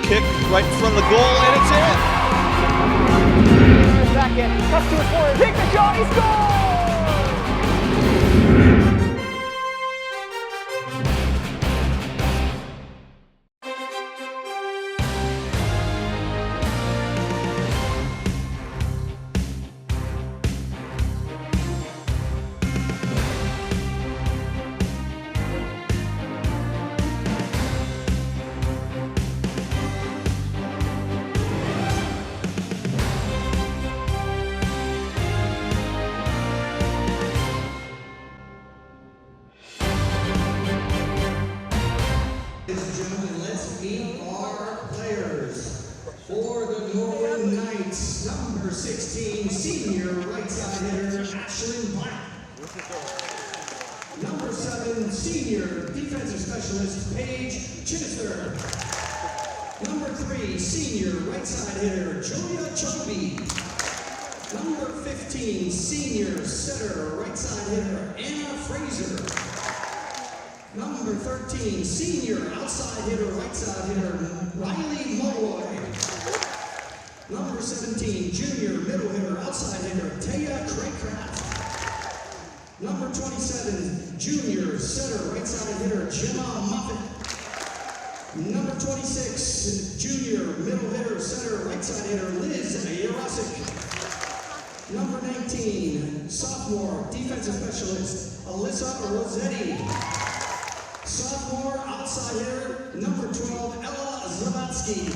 kick right in front of the goal, and it's in. Second, cuts to his corner, takes the shot, he scores! Ladies and gentlemen, let's meet our players. For the Norwin Knights, number 16, senior right side hitter, Ashlyn Black. Number 7, senior defensive specialist, Paige Chinister. Number 3, senior right side hitter, Julia Chubby. Number 15, senior setter, right side hitter, Anna Fraser. Number 13, senior outside hitter, right side hitter, Riley Mulroy. Number 17, junior middle hitter, outside hitter, Taya Craycraft. Number 27, junior setter, right side hitter, Gemma Muffet. Number 26, junior middle hitter, setter, right side hitter, Liz Yarosik. Number 19, sophomore defensive specialist, Alyssa Rossetti. Sophomore outside hitter, number 12, Ella Zavatsky.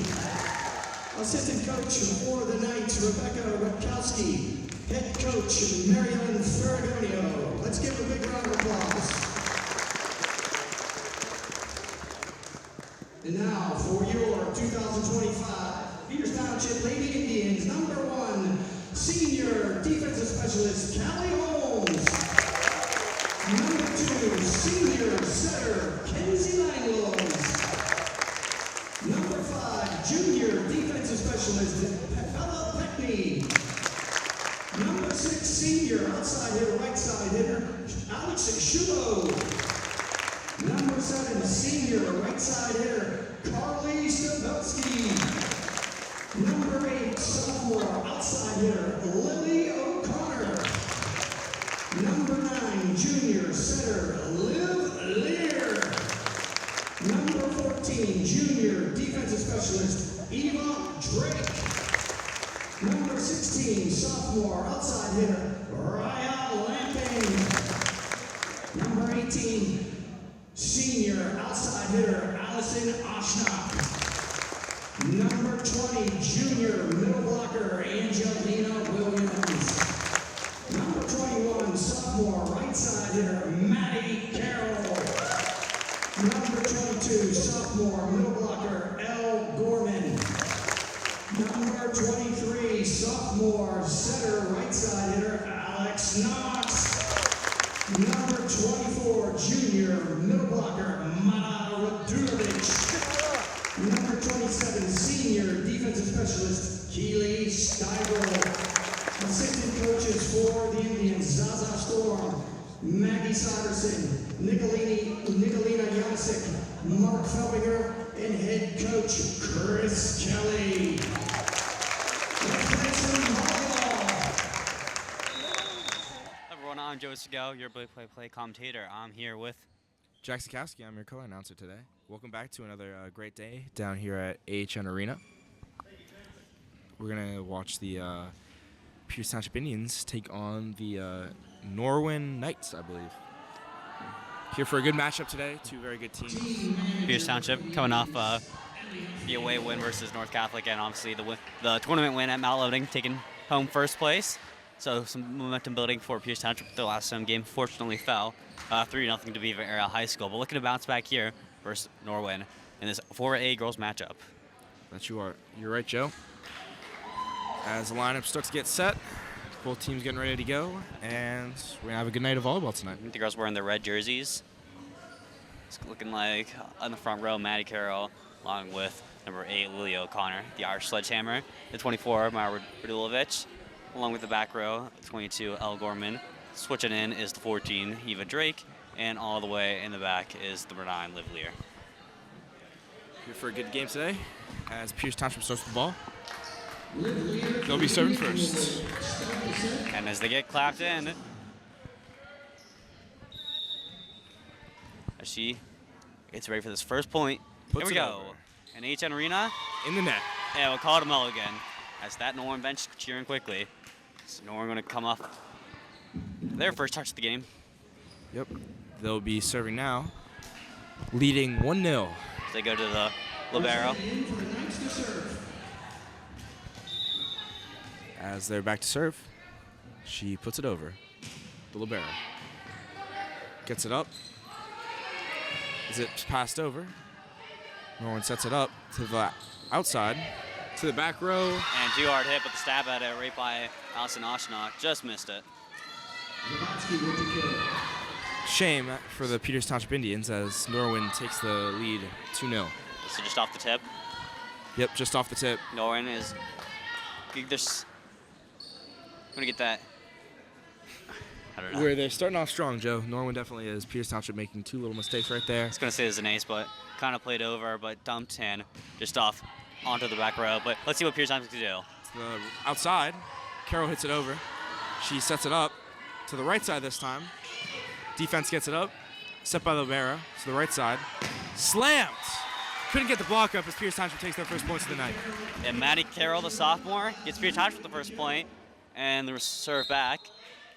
Assistant coach for the Knights, Rebecca Rutkowski. Head coach, Marilyn Ferragonio. Let's give a big round of applause. And now for your 2025 Peters Township Lady Indians, number 1, senior defensive specialist, Callie Holmes. Number 2, senior setter, Kenzie Langlows. Number 5, junior defensive specialist, Bella Peckney. Number 6, senior outside hitter, right side hitter, Alex Shubo. Number 7, senior right side hitter, Carly Stabowski. Number 8, sophomore outside hitter, Lily O'Connor. Number 9, junior setter, Liv Lear. Number 14, junior defensive specialist, Eva Drake. Number 16, sophomore outside hitter, Raya Lamping. Number 18, senior outside hitter, Allison Oshnop. Number 20, junior middle blocker, Angelina Williams. Number 21, sophomore right side hitter, Maddie Carroll. Number 22, sophomore middle blocker, Elle Gorman. Number 23, sophomore setter right side hitter, Alex Knox. Number 24, junior middle blocker, Mana Radunovic. Number 27, senior defensive specialist, Keely Stiebel. Assistant coaches for the Indians, Zaza Storm, Maggie Siverson, Nicolina Janisic, Mark Felbinger, and head coach Chris Kelly. Let's play some volleyball. Hello everyone, I'm Joe Segal, your play commentator. I'm here with Jack Sikowski, I'm your co-announcer today. Welcome back to another great day down here at AHN Arena. We're going to watch the Peters Township Indians take on the Norwin Knights, I believe. Here for a good matchup today, two very good teams. Peters Township coming off the away win versus North Catholic, and obviously the tournament win at Mount Loading, taking home first place. So some momentum building for Peters Township. The last home game fortunately fell 3-0 to Beaver Area High School, but looking to bounce back here versus Norwin in this 4A girls matchup. That you are. You're right, Joe. As the lineup starts to get set, both teams getting ready to go, and we're going to have a good night of volleyball tonight. The girls wearing their red jerseys. It's looking like on the front row, Maddie Carroll, along with number 8, Lily O'Connor, the Irish Sledgehammer, the 24, Mara Radulovic, along with the back row, 22, Elle Gorman. Switching in is the 14, Eva Drake, and all the way in the back is the 9, Liv Lear. Here for a good game today as Pierce Township starts the ball. They'll be serving first. And as they get clapped in, as she gets ready for this first point, Puts here we it go. over. An HN Arena, In the net. and we'll call it a mulligan. As that Norwin bench cheering quickly. So Norwin going to come off their first touch of the game. Yep. They'll be serving now, leading 1-0. As they go to the libero. As they're back to serve, she puts it over. The libero. Gets it up. As it's passed over, Norwin sets it up to the outside, to the back row. And too hard hit, but the stab at it right by Allison Oshnok. Just missed it. Shame for the Peters Township Indians as Norwin takes the lead 2-0. So just off the tip. Yep, just off the tip. Norwin is there's gonna get that. I don't know. Where they're starting off strong, Joe. Norwin definitely is. Peters Township making 2 little mistakes right there. I was gonna say it's an ace, but kind of played over, but dumped in just off onto the back row. But let's see what Pierce Township can do. To the outside, Carroll hits it over. She sets it up to the right side this time. Defense gets it up. Set by the libero to the right side. Slammed! Couldn't get the block up as Pierce Township takes their first points of the night. And Maddie Carroll, the sophomore, gets Pierce Township the first point, and the serve back.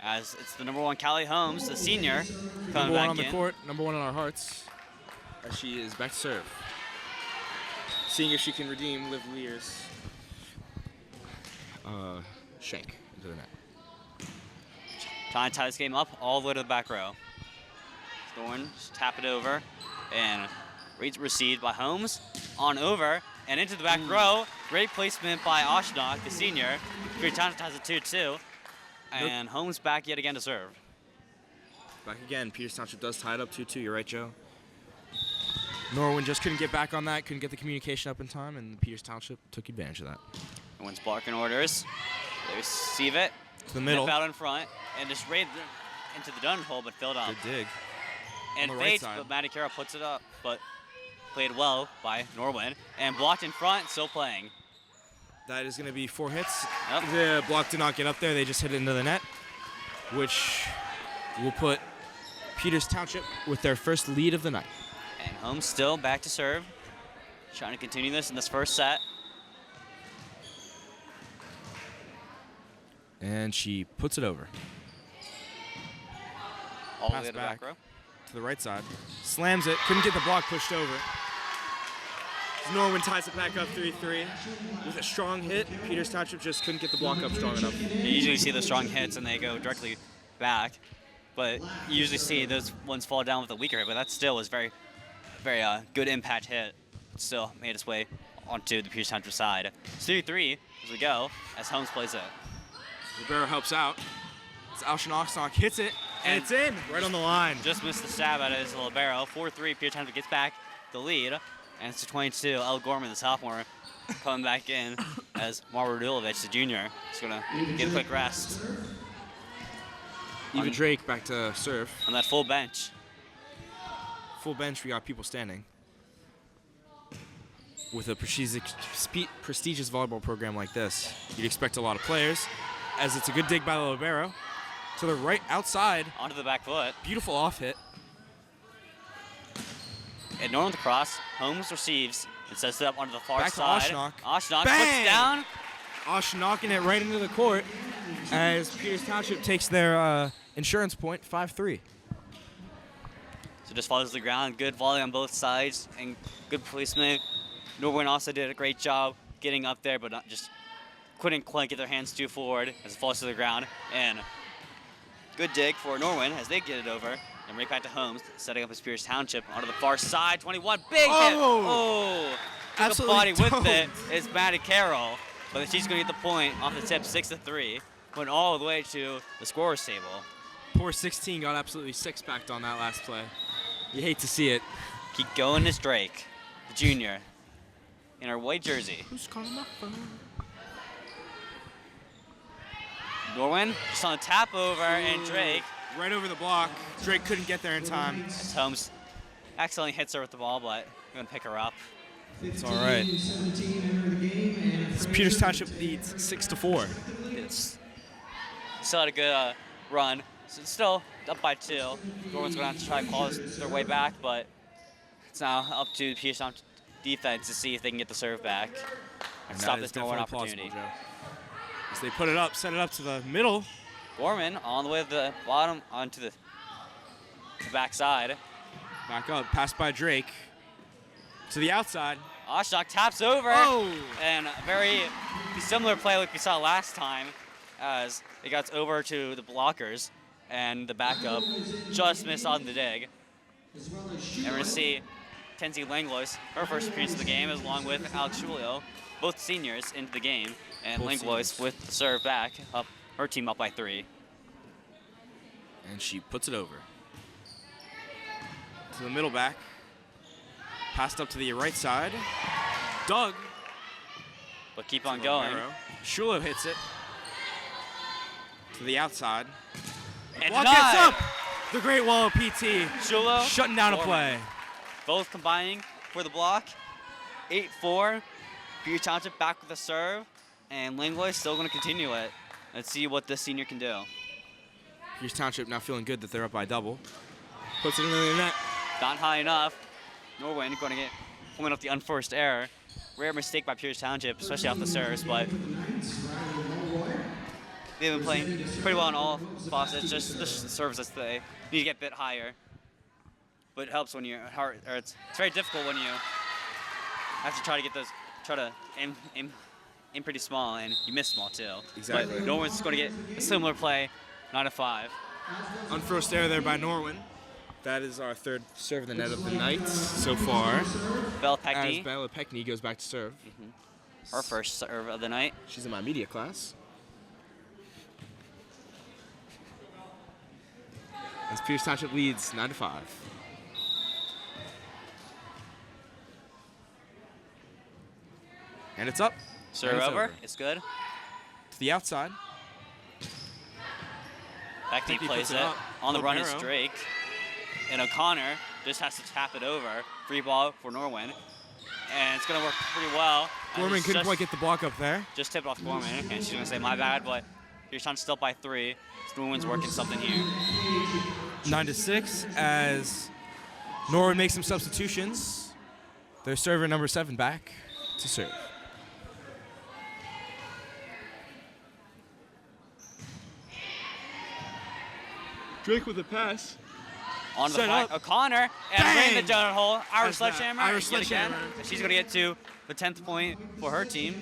As it's the number 1 Callie Holmes, the senior, coming Number 1 back on the in. court, number 1 on our hearts. As she is back to serve. Seeing if she can redeem Liv Lear's shank into the net. Trying to tie this game up all the way to the back row. Norwin just tap it over, and received by Holmes, on over, and into the back row. Great placement by Oshnok, the senior. Pierce Township has a 2-2, and Holmes back yet again to serve. Back again, Peters Township does tie it up 2-2, you're right, Joe. Norwin just couldn't get back on that, couldn't get the communication up in time, and Peters Township took advantage of that. Norwin's blocking orders. They receive it. To the middle. Step out in front, and just right into the dun hole, but filled up. Good dig. And on the right fades, side. but Maddie Carroll puts it up, but played well by Norwin, and blocked in front, still playing. That is going to be 4 hits. Yep. The block did not get up there, they just hit it into the net, which will put Peters Township with their first lead of the night. And Holmes still back to serve, trying to continue this in this first set. And she puts it over. All the Pass way to the back. back row. To the right side. Slams it. Couldn't get the block pushed over. Norwin ties it back up 3-3. With a strong hit, Peters Township just couldn't get the block up strong enough. You usually see the strong hits and they go directly back, but you usually see those ones fall down with a weaker hit, but that still was very, very good impact hit. Still made its way onto the Peters Township side. 3-3 as we go, as Holmes plays it. Libero helps out. It's Alshan Oxnock hits it, and it's in, right on the line. Just missed the stab at it as a libero. 4-3, Peters Township gets back the lead, and it's to 22. El Gorman, the sophomore, coming back in as Marwa Radulovic, the junior, is going to get a quick rest Eva Drake back to serve. on that full bench. Full bench, we got people standing. With a prestigious volleyball program like this, you'd expect a lot of players, as it's a good dig by the libero. To the right outside, Onto the back foot. beautiful off hit. And Norwin with the cross. Holmes receives and sets it up onto the far Back to side. Oshnock. Oshnock Bang! puts down. Osh knocking it right into the court as Peters Township takes their insurance point, 5-3. So just follows the ground. Good volley on both sides and good placement. Norwin also did a great job getting up there, but not just couldn't quite get their hands too forward as it falls to the ground. And good dig for Norwin as they get it over. And right back to Holmes, setting up his Peters Township onto the far side. 21, big hit. Oh, took a absolutely body with dope. it is Maddie Carroll. But she's going to get the point off the tip, 6-3. Went all the way to the scorer's table. Poor 16 got absolutely six-packed on that last play. You hate to see it. Keep going is Drake, the junior, in her white jersey. Who's calling my phone? Norwin just on a tap over, and Drake, Right over the block. Drake couldn't get there in time. as Holmes accidentally hits her with the ball, but we're going to pick her up. It's all right. Peters Township leads 6-4. It's still had a good run. So it's still up by 2. Norwin's going to have to try to claw their way back, but it's now up to the Peters Township defense to see if they can get the serve back and stop this Norwin opportunity. As they put it up, set it up to the middle. Gorman on the way to the bottom onto the backside. Back up, pass by Drake. To the outside. Oshok taps over. Oh! And a very similar play like we saw last time as it got over to the blockers and the backup just missed on the dig. And we're going to see Tenzie Langlois, her first appearance of the game, along with Alex Julio, both seniors into the game. And Both Langlois seniors. with the serve back, up her team up by 3. And she puts it over. To the middle back. Passed up to the right side. Doug. But keep on going. Shula hits it. To the outside. And Block denied. gets up. The Great Wall of PT. Shulo, Shutting down a Gorman. play. Both combining for the block. 8-4. Peters Township back with the serve. And Langlois still going to continue it. Let's see what this senior can do. Peters Township now feeling good that they're up by double. Puts it in the net. Not high enough. Norwin going to get pulling up the unforced error. Rare mistake by Peters Township, especially off the serves, but they've been playing pretty well on all spots. It's just the serves that they need to get a bit higher. But it helps when you're hard, or it's very difficult when you have to try to get those, try to aim pretty small, and you miss small too. Exactly. But Norwin's going to get a similar play, 9-5. Unforced error there by Norwin. That is our third serve in the net of the night so far. Bella As Peckney, Bella Peckney goes back to serve. her first serve of the night. She's in my media class. As Peters Township leads 9-5. And it's up. Serve And it's over. It's good. To the outside. Peckney Peckney plays puts it. it up. On the Low run is arrow. Drake. And O'Connor just has to tap it over. Free ball for Norwin. And it's going to work pretty well. And Gorman it's couldn't just- quite get the block up there. Just tipped off Gorman. And she's going to say, my bad, but you're trying to still by 3. So Norwin's working something here. 9-6 as Norwin makes some substitutions. Their server number 7 back to serve. Drake with a pass. On the Set back, up. O'Connor, and ran the Bang! donut hole. Irish That's that. sledgehammer. Irish yet again. sledgehammer. And she's going to get to the 10th point for her team.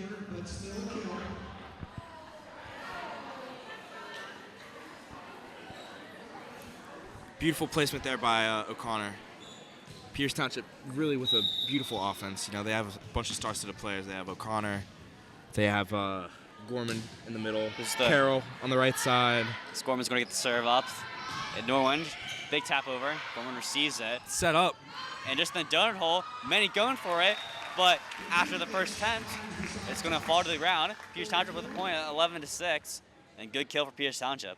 Beautiful placement there by O'Connor. Peters Township really with a beautiful offense. You know, they have a bunch of star-studded players. They have O'Connor. They have Gorman in the middle. This is the- Carroll on the right side. Gorman's going to get the serve up. And Norwin, big tap over. Gorman receives it. Set up. And just in the donut hole, many going for it. But after the first attempt, it's going to fall to the ground. Peters Township with a point at 11-6. And good kill for Peters Township.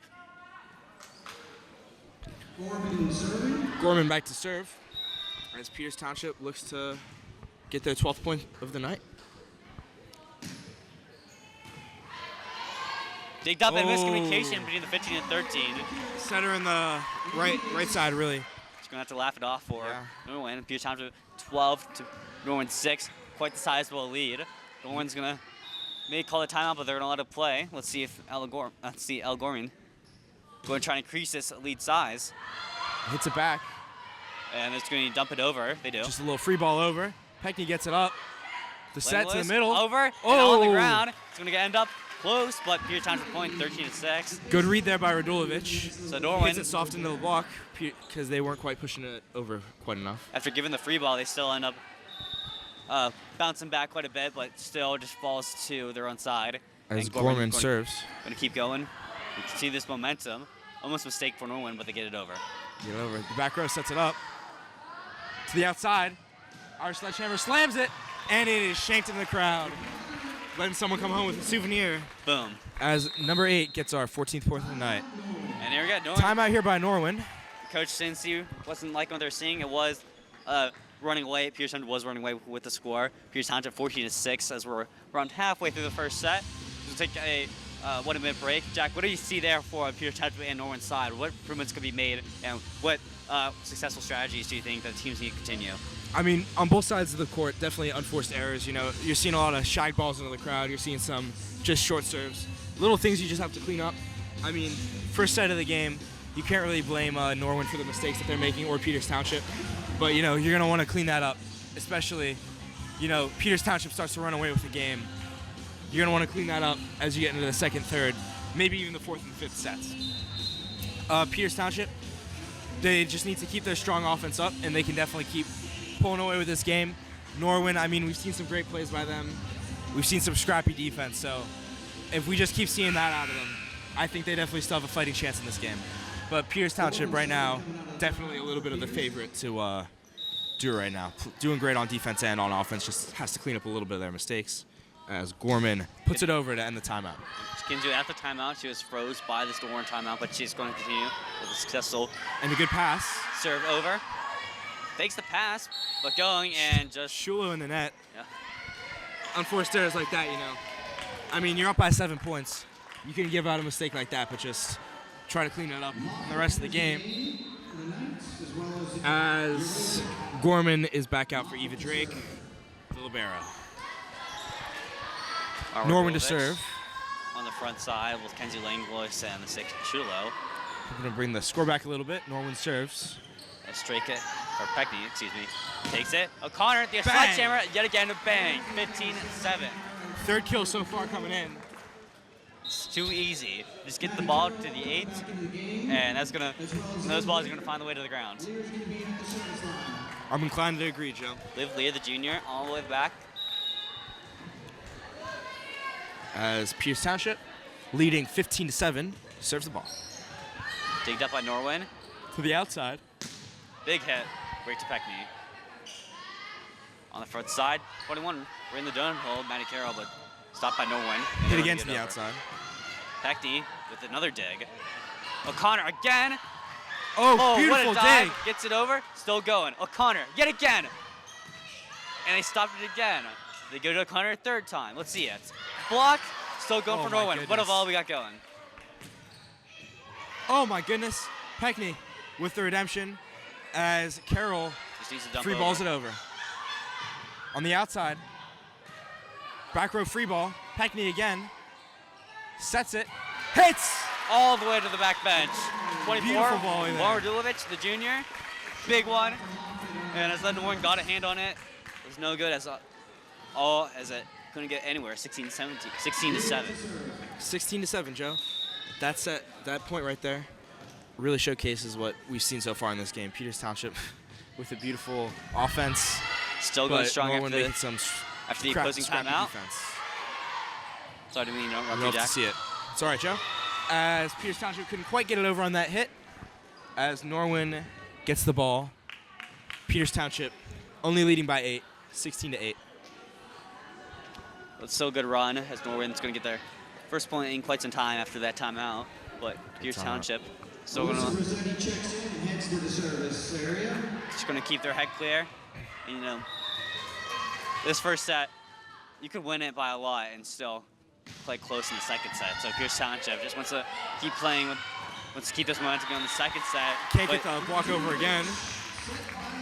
Gorman back to serve. As Peters Township looks to get their 12th point of the night. Digged up that Oh. miscommunication between the 15 and 13. Set her in the right side, really. She's going to have to laugh it off for Yeah. Norwin. Peters Township 12 to Norwin 6. Quite the sizable lead. Norwin's going to maybe call a timeout, but they're going to let it play. Let's see if El Gorman going to try and increase this lead size. Hits it back. And it's going to dump it over. They do. Just a little free ball over. Peckney gets it up. The set to the Langlois middle. Over and on the ground. It's going to end up close, but Peters Township point 13-6. Good read there by Radulovic. So Norwin, Hits it soft into the block because they weren't quite pushing it over quite enough. after giving the free ball, they still end up bouncing back quite a bit, but still just falls to their own side. As And Gorman going serves. to keep going. You can see this momentum. Almost a mistake for Norwin, but they get it over. Get it over. The back row sets it up. To the outside. Irish sledgehammer slams it, and it is shanked in the crowd. Letting someone come home with a souvenir. Boom. As number 8 gets our 14th point of the night. And there we go. Norwin. Timeout here by Norwin. Coach Cincy wasn't liking what they're seeing. It was running away. Pierce Township was running away with the score. Pierce Township 14-6 as we're around halfway through the first set. We'll take a 1-minute break. Jack, what do you see there for Pierce Township and Norwin's side? What improvements could be made, and what successful strategies do you think that teams need to continue? I mean, on both sides of the court, definitely unforced errors. You know, you're seeing a lot of shag balls into the crowd. You're seeing some just short serves. Little things you just have to clean up. I mean, first set of the game, you can't really blame Norwin for the mistakes that they're making, or Peters Township. But, you know, you're going to want to clean that up, especially, you know, Peters Township starts to run away with the game. You're going to want to clean that up as you get into the second, third, maybe even the fourth and fifth sets. Peters Township, they just need to keep their strong offense up, and they can definitely keep pulling away with this game. Norwin, I mean, we've seen some great plays by them. We've seen some scrappy defense, so if we just keep seeing that out of them, I think they definitely still have a fighting chance in this game. But Peters Township right now, definitely a little bit of the favorite to do right now. Doing great on defense and on offense, just has to clean up a little bit of their mistakes as Gorman puts it over to end the timeout. She can do it at the timeout. She was froze by this Norwin timeout, but she's going to continue with a successful And a good pass. serve over. Takes the pass, but going and just... Shulo in the net. Yeah. Unforced errors like that, you know. I mean, you're up by 7 points. You can give out a mistake like that, but just try to clean it up in the rest of the game. As Gorman is back out for Eva Drake, the libero. Norwin to serve. On the front side with Kenzie Langlois and the 6 Chulo. We're going to bring the score back a little bit. Norwin serves. Straight it, or Peckney, excuse me, takes it. O'Connor, the Bang! sledgehammer, yet again, a bang. 15-7. Third kill so far coming in. It's too easy. Just get the ball to the 8, and that's gonna. Those balls are gonna find the way to the ground. I'm inclined to agree, Joe. Liv Lear, the junior, all the way back. As Pierce Township, leading 15-7, serves the ball. Digged up by Norwin. To the outside. Big hit, break to Peckney. On the front side, 21, we're in the donut hole, Matty Carroll, but stopped by Norwin. Hit again to the outside. Peckney with another dig. O'Connor again. Oh, beautiful what a dive. dig. Gets it over, still going. O'Connor, yet again. And they stopped it again. They go to O'Connor a third time. Let's see it. Blocked, still going Oh for my Norwin. What goodness. of all we got going? Oh my goodness. Peckney with the redemption as Carroll Just needs to dump free over. balls it over. On the outside. Back row free ball. Peckney again. Sets it. Hits! All the way to the back bench. 24, Beautiful volley there. Laura Dulovich, the junior. Big one. And as Norwin got a hand on it, it was no good as it couldn't get anywhere. 16-7. 16-7, Joe. That's that point right there really showcases what we've seen so far in this game. Peters Township with a beautiful offense. Still going but strong Norwin after making some the crap- opposing scrappy timeout. defense. Sorry to mean, I'd Rocky love to Jack. see it. It's all right, Joe. As Peters Township couldn't quite get it over on that hit. As Norwin gets the ball. Peters Township only leading by 8, 16-8. It's still a good run as Norwin's going to get their first point in quite some time after that timeout. But Pierce timeout. Township still going to Rossetti checks in and heads to the service area. just going to keep their head clear. And, you know, this first set, you could win it by a lot and still play close in the second set. So Pierce Township just wants to keep playing, wants to keep this momentum going in the second set. Can't but get the block over again.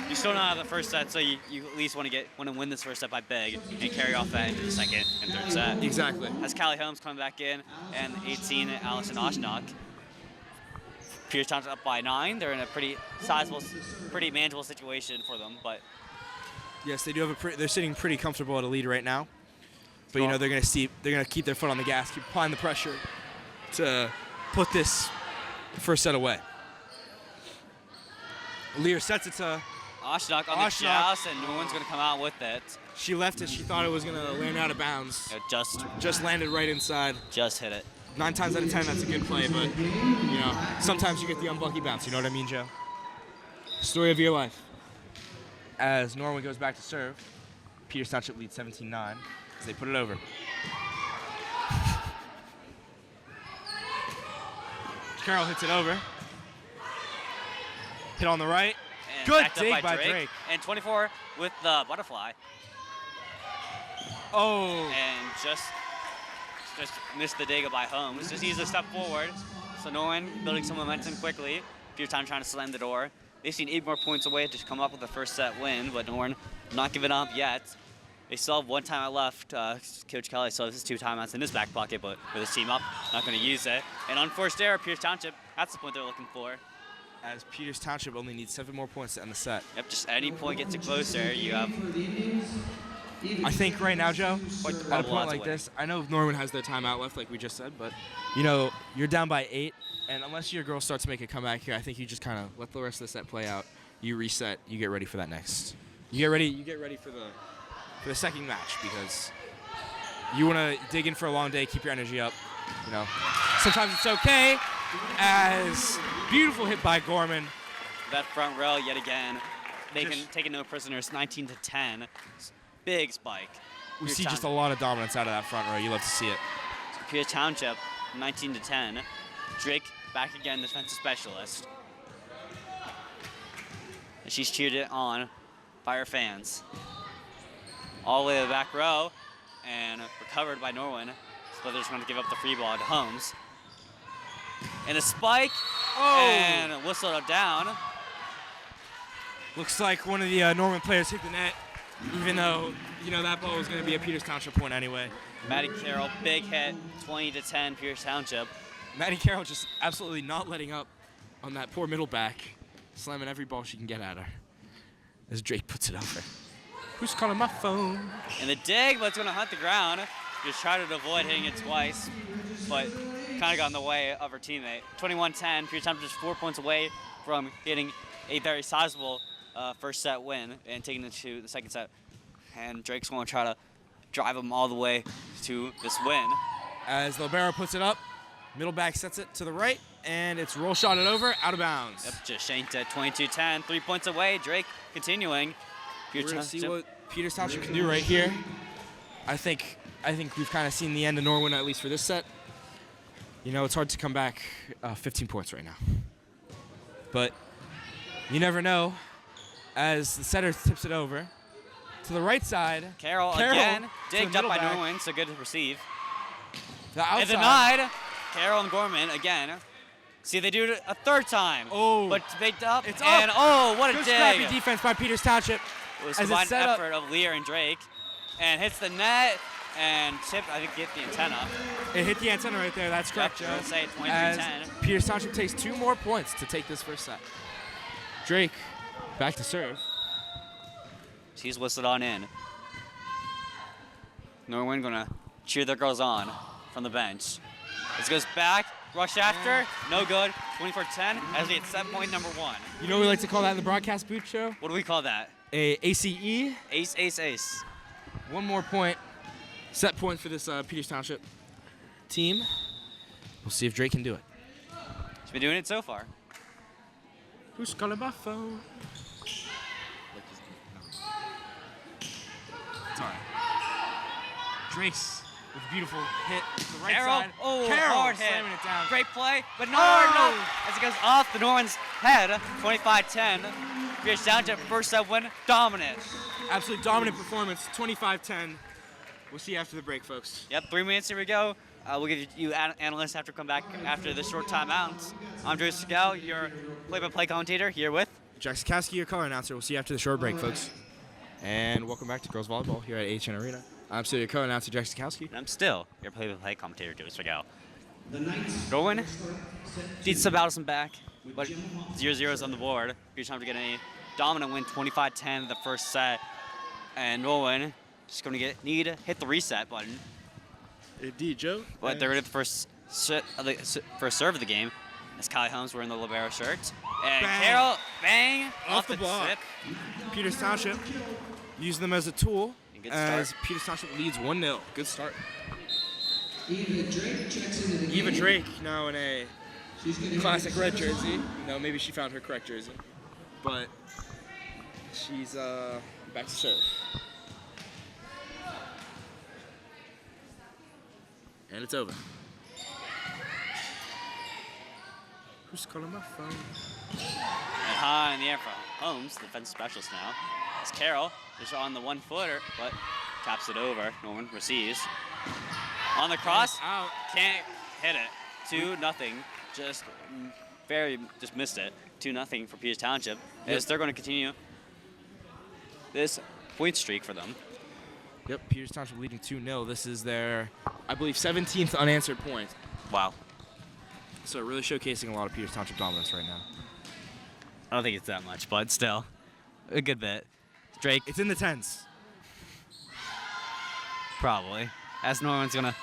you still don't have the first set, so you at least want to win this first set by big. You can carry off that into the second and third set. Exactly. As Callie Holmes coming back in, and 18, Allison Oshnock. Pierce Township up by 9. They're in a pretty sizable, pretty manageable situation for them, but Yes, they do have they're sitting pretty comfortable at a lead right now. But you know they're gonna keep their foot on the gas, keep applying the pressure to put this first set away. Lear sets it to. Oshnock on the Oshnock. joust, and Norwin's going to come out with it. She left it. She thought it was gonna land out of bounds. You know, Just landed right inside. just hit it. 9 times out of 10, that's a good play. But you know, sometimes you get the unlucky bounce. You know what I mean, Joe? Story of your life. As Norwin goes back to serve, Peters Township leads 17-9 as they put it over. Carroll hits it over. Hit on the right. And Good backed up dig by by Drake. Drake. And 24 with the butterfly. Oh. And just missed the dig by Holmes. Just needs a step forward. So Norwin building some momentum quickly. Peterstown trying to slam the door. They seem 8 more points away to come up with a first set win, but Norwin not giving up yet. They still have 1 timeout left. Coach Kelly still has his 2 timeouts in his back pocket, but with his team up, not going to use it. And unforced error, Pierce Township, that's the point they're looking for. As Peters Township only needs 7 more points to end the set. Yep, just any point gets it closer. You have. I think right now, Joe, Quite the at a bubble point odds like away. this, I know Norwin has their timeout left, like we just said, but you know, you're down by 8, and unless your girls start to make a comeback here, I think you just kind of let the rest of the set play out. You reset, you get ready for that next. You get ready for the second match, because you want to dig in for a long day, keep your energy up. You know, sometimes it's okay. As beautiful hit by Gorman. That front row yet again. They can take no prisoners, 19-10. Big spike. We Pierce see just a Township- lot of dominance out of that front row. You love to see it. Pierce Township, 19-10. Drake back again, defensive specialist. And she's cheered it on by her fans. All the way to the back row, and recovered by Norwin. So they're just going to give up the free ball to Holmes. And a spike, and whistled it down. Looks like one of the Norman players hit the net, even though, you know, that ball was going to be a Peters Township point anyway. Maddie Carroll, big hit, 20-10, Pierce Township. Maddie Carroll just absolutely not letting up on that poor middle back, slamming every ball she can get at her. As Drake puts it over. Who's calling my phone? And the dig, but it's going to hunt the ground. Just try to avoid hitting it twice, but kind of got in the way of her teammate. 21-10, Pierce Township just 4 points away from getting a very sizable first set win and taking it to the second set. And Drake's going to try to drive them all the way to this win. As Libero puts it up, middle back sets it to the right, and it's roll shotted over, out of bounds. Yep, just shanked at 22-10, 3 points away. Drake continuing. We're going to see what Peters Township can do right here. I think we've kind of seen the end of Norwin, at least for this set. You know, it's hard to come back 15 points right now. But you never know. As the setter tips it over to the right side. Carroll again, digged up by Norwin, so good to receive. The outside. And denied. Carroll and Gorman again. See, they do it a third time. Oh. But it's baked up. It's and up. oh, what a Good dig. scrappy defense by Peters Township. It was as combined it's set up. effort of Lear and Drake. And hits the net and tipped, I think, get the antenna. It hit the antenna right there. That's correct, Joe. I'll say 23-10. As Peters Township takes 2 more points to take this first set. Drake back to serve. She's whistled on in. Norwin gonna cheer their girls on from the bench. This goes back, rush after, no good. 24-10 as we get set point number 1. You know what we like to call that in the broadcast booth show? What do we call that? A ACE. Ace, ace, ace. 1 more point. Set point for this Peters Township team. We'll see if Drake can do it. She's been doing it so far. Who's calling my phone? It's all right. Drake's with a beautiful hit to the right Carroll, side. oh, Carroll hard hit. slamming it down. Great play, but no, Oh! as it goes off the Norwin's head. 25-10. Pierce Township first set win, dominant. Absolutely dominant performance. 25-10. We'll see you after the break, folks. Yep, 3 minutes, here we go. We'll give you analysts have to come back after this short timeout. I'm Drew Scow, your play-by-play commentator, here with Jack Sikowski, your color announcer. We'll see you after the short break, folks. And welcome back to Girls Volleyball here at HN Arena. I'm still your color announcer, Jack Sikowski. and I'm still your play-by-play commentator, Drew Scow. Norwin needs some battles back, but 0-0's on the board. Pierce Township getting a dominant win, 25-10 the first set. And Norwin just going to hit the reset button. Indeed, Joe. But they're going to the first serve of the game. As Kylie Holmes wearing the libero shirt. And Bang. Carroll, bang, Off the block. tip. Peters Township using them as a tool And good as start. Peters Township leads 1-0. Good start. Eva Drake checks into the game. Eva Drake now in a She's gonna hit classic the red first jersey. You know, maybe she found her correct jersey. But she's back to serve. And it's over. Who's calling my phone? And high in the air from Holmes, the defensive specialist now. It's Carroll just on the 1-footer, but taps it over. Norwin receives. On the cross, Out. can't hit it. 2-0. Just missed it. 2-0 for Peters Township. As they're going to continue this point streak for them. Yep, Peters Township leading 2-0. This is their, I believe, 17th unanswered point. Wow. So really showcasing a lot of Peters Township dominance right now. I don't think it's that much, but still, a good bit. Drake, It's in the tens. probably. As Norwin's going to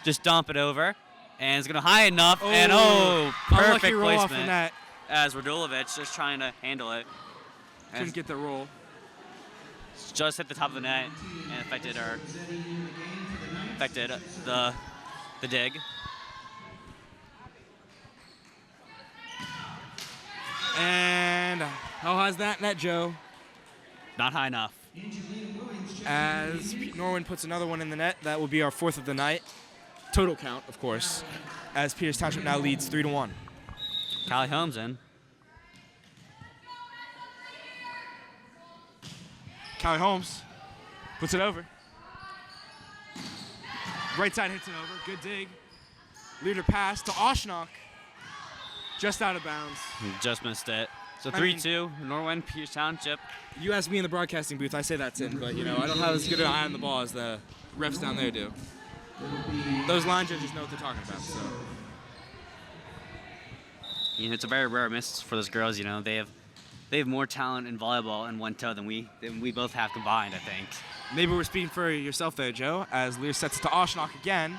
just dump it over. And it's going to high enough. And Unlucky perfect roll off the placement. net. As Radulovic just trying to handle it. Couldn't get the roll. Just hit the top of the net and affected the dig. And how high's that net, Joe? Not high enough. As Norwin puts another one in the net, that will be our 4th of the night. Total count, of course. As Peters Township now leads 3-1. Callie Holmes in. Callie Holmes puts it over. Right side hits it over. Good dig. Leader pass to Oshnock. Just out of bounds. Just missed it. So I mean- 3-2, Norwin, Peters Township. You asked me in the broadcasting booth, I say that's in, but I don't have as good an eye on the ball as the refs down there do. Those line judges know what they're talking about. So It's a very rare miss for those girls. They have more talent in volleyball and one toe than we both have combined, I think. maybe we're speaking for yourself there, Joe, as Lear sets it to Oshnock again.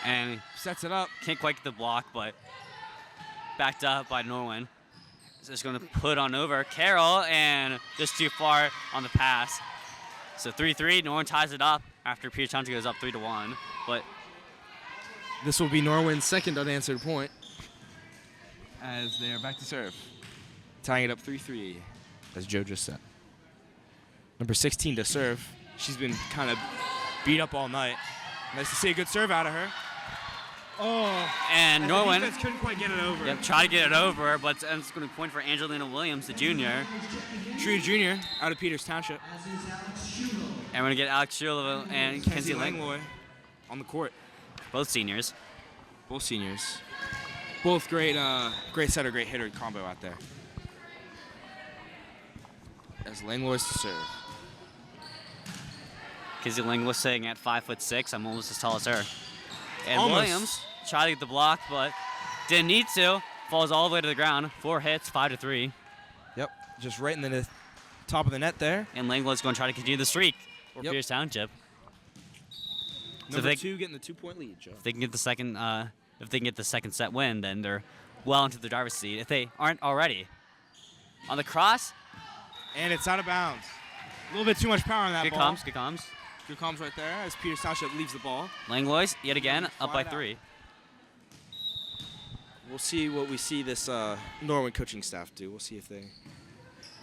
And Sets it up. can't quite get the block, but backed up by Norwin. Just going to put on over Carroll and just too far on the pass. So 3-3, Norwin ties it up after Peters Township goes up 3-1. But This will be Norwin's second unanswered point as they are back to serve. Tying it up 3-3, as Joe just said. Number 16 to serve. She's been kind of beat up all night. Nice to see a good serve out of her. Oh, and the Norwin defense couldn't quite get it over. try to get it over, but it's going to point for Angelina Williams, the junior. True junior out of Peters Township. And we're going to get Alex Shula and Kenzie Lang, Langlois on the court. both seniors. Both seniors. Both great setter, great hitter combo out there. As Langlois to serve. Kenzie Lang was sitting at 5'6". I'm almost as tall as her. And Almost. Williams tried to get the block, but didn't need to. Falls all the way to the ground. 4 hits, 5-3. Yep, just right in the top of the net there. And Langlois going to try to continue the streak for Yep. Peters Township. Number they- 2 getting the 2-point lead, Joe. If they can get the second set win, then they're well into the driver's seat. If they aren't already. On the cross, And it's out of bounds. A little bit too much power on that good ball. comms, good comms. Good comms right there as Peters Township leaves the ball. Langlois, yet again, up by Flat out. 3. We'll see what we see this Norwin coaching staff do. We'll see if they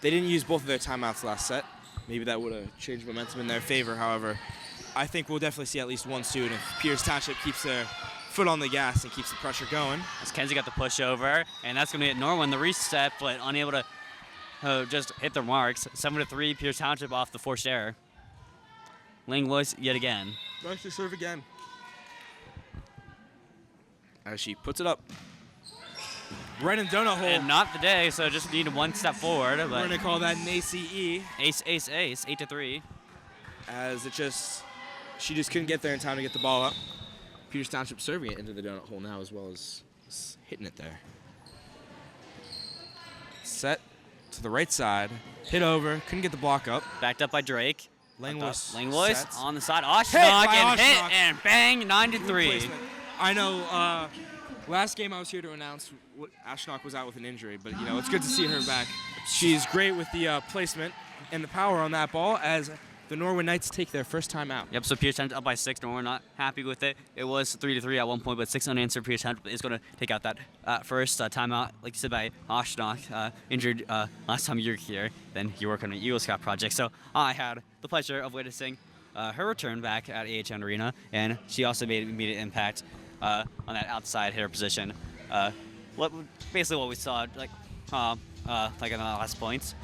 didn't use both of their timeouts last set. Maybe that would have changed momentum in their favor. However, I think we'll definitely see at least one soon if Peters Township keeps their foot on the gas and keeps the pressure going. As Kenzie got the push over, and that's going to get Norwin the reset, but unable to just hit their marks. 7-3, Peters Township off the forced error. Langlois yet again. Nice to serve again. As she puts it up. Right in the donut hole. And not the day, so just needed one step forward. We're But going to call that an ACE. ace, 8-3. As she just couldn't get there in time to get the ball up. Peters Township serving it into the donut hole now as well as hitting it there. Set to the right side, hit over, couldn't get the block up. Backed up by Drake. Langlois Langlois on the side. Hit Oshnock by and Oshnock. hit and bang, 9-3. Placement. I know last game I was here to announce Ashnock was out with an injury, but it's good to see her back. She's great with the placement and the power on that ball as the Norwin Knights take their first time out. Yep, so Peters Township up by 6, and we're not happy with it. It was 3-3 at one point, but 6 unanswered. Peters Township is going to take out that first timeout, like you said, by Oshnock, injured last time you were here. Then you work on an Eagle Scout project. So I had the pleasure of witnessing her return back at AHN Arena, and she also made an immediate impact on that outside hitter position. Basically what we saw, like in the last points.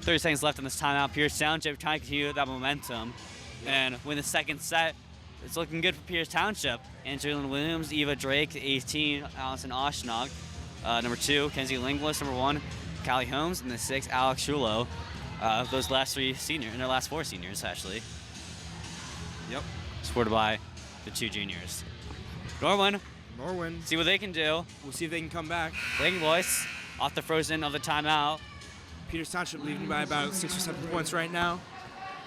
30 seconds left in this timeout. Pierce Township trying to continue that momentum and win the second set. It's looking good for Pierce Township. Angelina Williams, Eva Drake, 18, Allison Oshnock. Number 2, Kenzie Linguist. Number 1, Callie Holmes. And the 6, Alex Shulo. Those last 3 seniors, and their last 4 seniors, actually. Yep. Supported by the 2 juniors. Norwin, Norwin. see what they can do. We'll see if they can come back. Linguist off the frozen of the timeout. Peters Township leading by about 6 or 7 points right now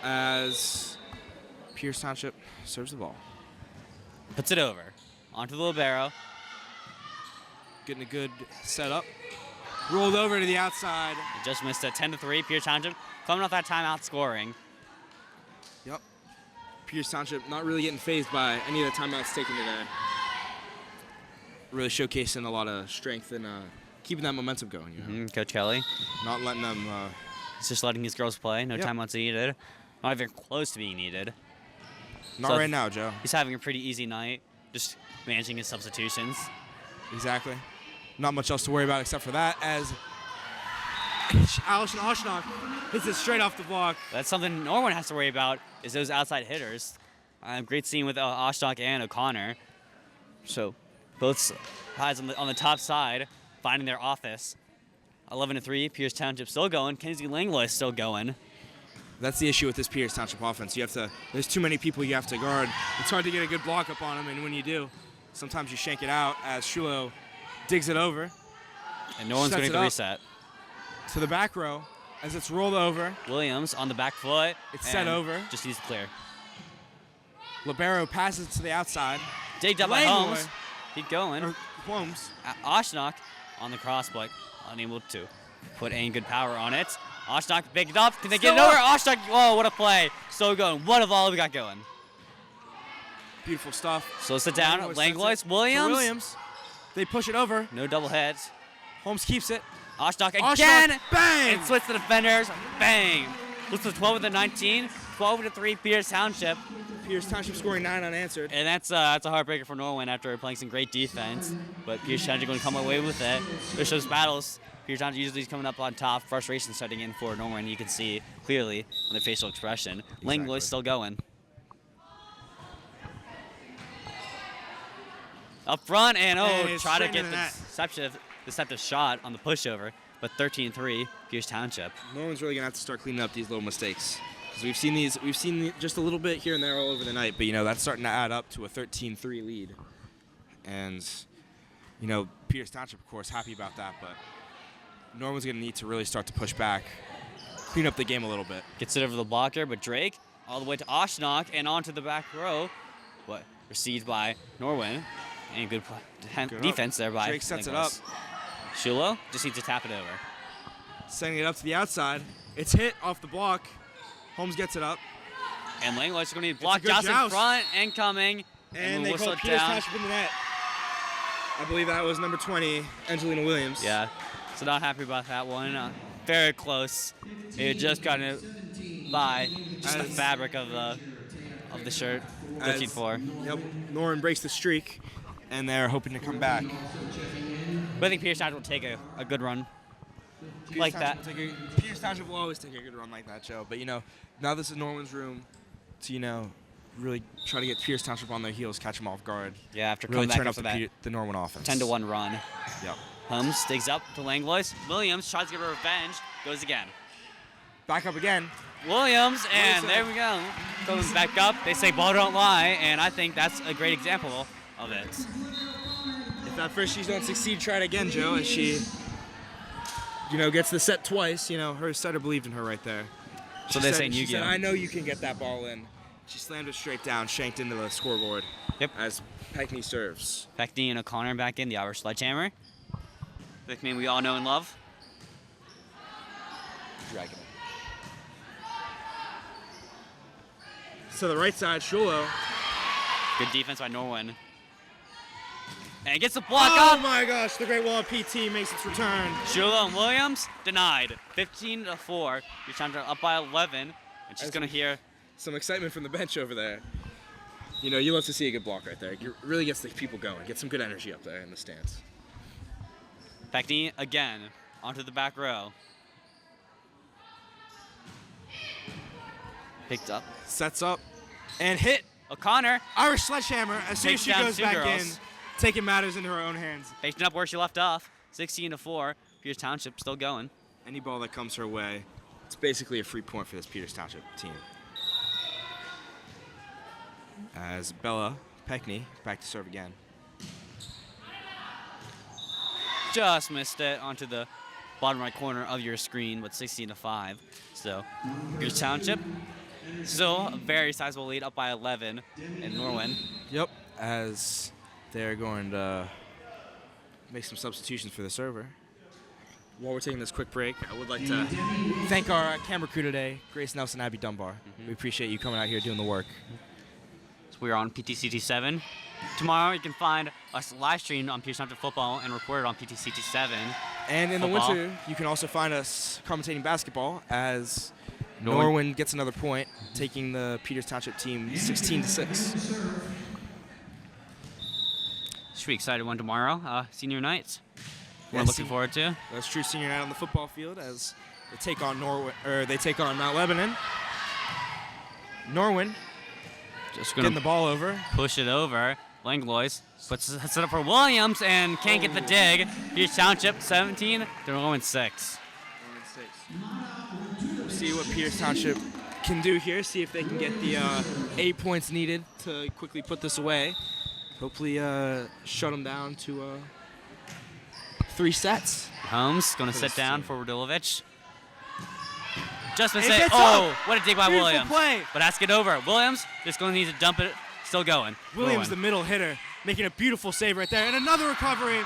as Peters Township serves the ball. Puts it over. Onto the libero. Getting a good setup. Rolled over to the outside. Just missed it. 10-3. Pierce Township coming off that timeout scoring. Yep. Peters Township not really getting phased by any of the timeouts taken today. Really showcasing a lot of strength and keeping that momentum going. You know? Coach Kelly. Not letting them. He's just letting his girls play. No timeouts needed. Not even close to being needed. Not right now, Joe. He's having a pretty easy night. Just managing his substitutions. Exactly. Not much else to worry about except for that as Allison Oshnock hits it straight off the block. That's something Norwin has to worry about is those outside hitters. Great scene with Oshnock and O'Connor. So both sides on the top side finding their office. 11-3. Pierce Township still going. Kenzie Langlois still going. That's the issue with this Peters Township offense. There's too many people you have to guard. It's hard to get a good block up on them, and when you do, sometimes you shank it out as Shulo digs it over. And no one's going to reset. To the back row as it's rolled over. Williams on the back foot. It's set over. Just needs to clear. Libero passes to the outside. Digged up by Holmes. Keep going. Holmes. Oshnock on the cross, but unable to put any good power on it. Oshnock picked it up. Can they get it over? Oshnock, whoa, what a play. So going. What a volley we got going. Beautiful stuff. Slows it down. Langlois, Williams. They push it over. No double heads. Holmes keeps it. Oshnock again. Bang! And splits the defenders. Bang. Looks to 12-19. 12-3 Peters Township. Peters Township scoring 9 unanswered. And that's a heartbreaker for Norwin after playing some great defense. But Peters Township going to come away with it. There's those battles. Peters Township usually is coming up on top. Frustration setting in for Norwin. You can see clearly on their facial expression. Exactly. Langlois still going. Up front and try to get the deceptive shot on the pushover. But 13-3 Peters Township. Norwin's really gonna have to start cleaning up these little mistakes. Because we've seen just a little bit here and there all over the night, but that's starting to add up to a 13-3 lead. And Peters Township, of course, happy about that, but Norwin's gonna need to really start to push back, clean up the game a little bit. Gets it over the blocker, but Drake all the way to Oshnock and onto the back row. Received by Norwin, and good defense there by Drake sets Langlois. it up. Shulo just needs to tap it over. Sending it up to the outside. It's hit off the block. Holmes gets it up. And Langlois is going to need block. Joust in front and coming. And they call Peters Township in the net. I believe that was number 20, Angelina Williams. Yeah, so not happy about that one. Very close. It just got it by just the fabric of the shirt. 13-4. Yep, Norwin breaks the streak, and they're hoping to come back. But I think Peters Township will take a good run like that. Peters Township will always take a good run like that, Joe. But, now this is Norwin's room to, really try to get Peters Township on their heels, catch them off guard. Yeah, after really coming turn back up after the Norwin offense. 10-1 run. Yep. Holmes digs up to Langlois. Williams tries to get revenge. Goes again. Back up again. Williams, and there we go. Goes back up. They say ball don't lie, and I think that's a great example of it. If at first she don't succeed, try it again, Joe. As she, gets the set twice. Her setter believed in her right there. So they're saying She said, I know you can get that ball in. She slammed it straight down, shanked into the scoreboard. Yep. As Peckney serves. Peckney and O'Connor back in, the Irish Sledgehammer. The name we all know and love. Dragon. To the right side, Shulo. Good defense by Norwin. And it gets the block up. Oh my gosh, the Great Wall PT makes its return. Shulo and Williams denied. 15-4. You're trying to up by 11. And she's going to hear some excitement from the bench over there. You love to see a good block right there. It really gets the people going. Get some good energy up there in the stands. Peckney again onto the back row. Picked up. Sets up and hit. O'Connor Irish sledgehammer as soon as Takes she down goes two back girls. in, taking matters into her own hands. picking up where she left off. 16-4. Pierce Township still going. Any ball that comes her way, it's basically a free point for this Peters Township team. As Bella Peckney back to serve again. Just missed it onto the bottom right corner of your screen, but 16-5. So Pierce Township still a very sizable lead, up by 11 in Norwin. Yep, as they're going to make some substitutions for the server. While we're taking this quick break, I would like to thank our camera crew today, Grace Nelson, Abby Dunbar. We appreciate you coming out here doing the work. So we're on PTCT7. Tomorrow you can find us live streamed on Pierce Township football and recorded on PTCT7. And in the Football. winter, you can also find us commentating basketball as Norwin. Norwin gets another point, taking the Peters Township team 16-6. Should be excited one tomorrow. Senior night. We're Yes, looking forward to. That's true senior night on the football field as they take on they take on Mount Lebanon. Norwin Just getting gonna the ball over. push it over. Langlois sets it up for Williams and can't get the dig. Pierce Township 17. They're going 6. We'll see what Peters Township can do here. See if they can get the 8 points needed to quickly put this away. Hopefully, shut them down to 3 sets. Holmes going to For the sit down team. for Radilovich. Just And missed it it. gets Oh, up. what a dig by Beautiful Williams. play. But has to get over. Williams just going to need to dump it. Still going. Williams, the Norwin. middle hitter, making a beautiful save right there. And another recovery.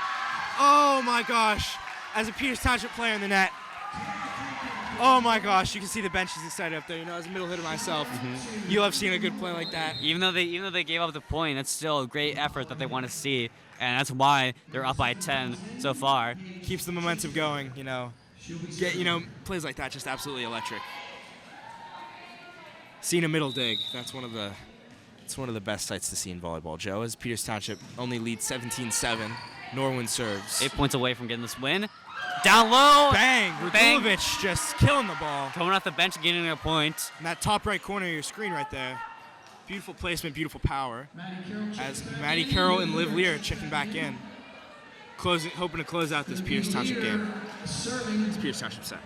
Oh, my gosh. As a Peters Township player in the net. Oh, my gosh. You can see the bench is excited up there. You know, as a middle hitter myself, you love seeing a good play like that. Even though they gave up the point, it's still a great effort that they want to see, and that's why they're up by 10 so far. Keeps the momentum going, you know. Plays like that just absolutely electric. Seeing a middle dig, that's one of the best sights to see in volleyball, Joe, as Peters Township only leads 17-7. Norwin serves. 8 points away from getting this win. Down low. Bang! Bang. Radilovich just killing the ball. Coming off the bench and getting a point. In that top right corner of your screen right there. Beautiful placement, beautiful power. As Maddie Carroll and Liv Lear checking back in. Hoping to close out this Peters Township game. This Peters Township set.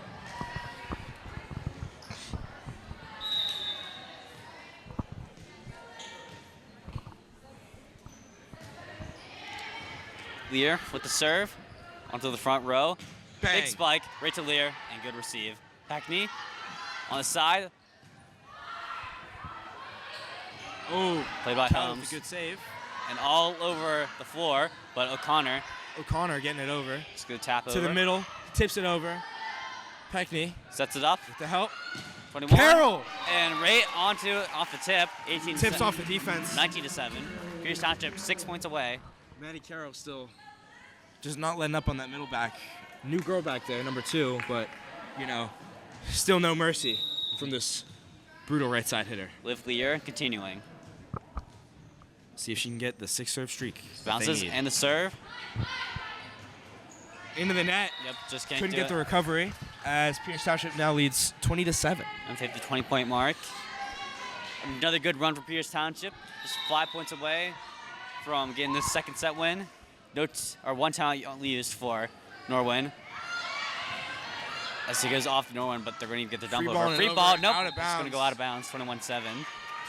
Lear with the serve onto the front row. Bang. Big spike right to Lear and good receive. Hackney on the side. Oh, Played by Cal with Holmes. a good save. And all over the floor, but O'Connor O'Connor getting it over. just going to tap To over. the middle, tips it over. Peckney, Sets it up. the help. 21. Carroll And right off the tip. 18 tips off the defense. 19-7. Pierce Township 6 points away. Maddie Carroll still just not letting up on that middle back. New girl back there, number 2, but, still no mercy from this brutal right side hitter. Liv Lear continuing. See if she can get the 6 serve streak. Bounces they need. and the serve. Into the net. Yep, just can't Couldn't do get it. the recovery as Peters Township now leads 20-7. And hit the 20-point mark. Another good run for Pierce Township. Just 5 points away from getting this second set win. One time only used for Norwin. As he goes off Norwin, but they're going to get the dump Free over. ball Free and ball, over, nope. out of It's going to bounds. go out of bounds. 21-7.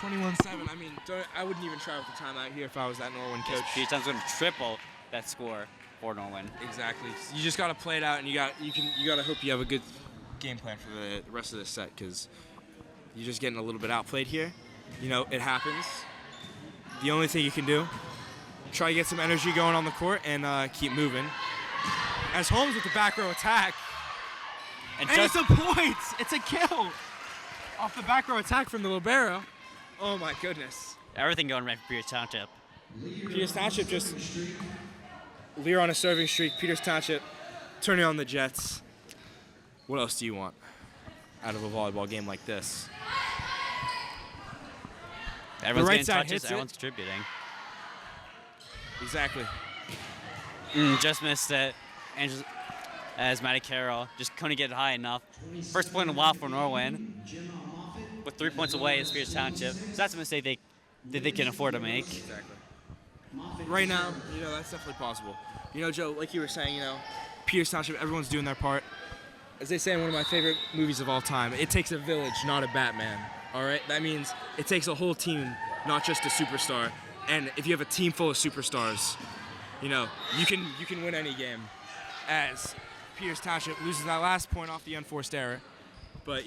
21-7. I mean, I wouldn't even try with the timeout here if I was that Norwin coach. Pierce Township's going to triple that score for Norwin. Exactly. You just gotta play it out, and you gotta hope you have a good game plan for the rest of this set, because you're just getting a little bit outplayed here. It happens. The only thing you can do, try to get some energy going on the court and keep moving. As Holmes with the back row attack, and it's a point. It's a kill off the back row attack from the libero. Oh my goodness. Everything going right for Pierce Township. Peters Township just Lear on a serving streak. Peters Township turning on the Jets. What else do you want out of a volleyball game like this? Everyone's right getting side touches. hits it. Everyone's contributing. Exactly. Just missed it. And as Maddie Carroll just couldn't get it high enough. First point in a while for Norwin. with 3 points away is Pierce Township. So that's a mistake they can afford to make. Exactly. Right now, that's definitely possible. Joe, like you were saying, Pierce Township, everyone's doing their part. As they say in one of my favorite movies of all time, it takes a village, not a Batman. All right? That means it takes a whole team, not just a superstar. And if you have a team full of superstars, you can win any game. As Pierce Township loses that last point off the unforced error. But,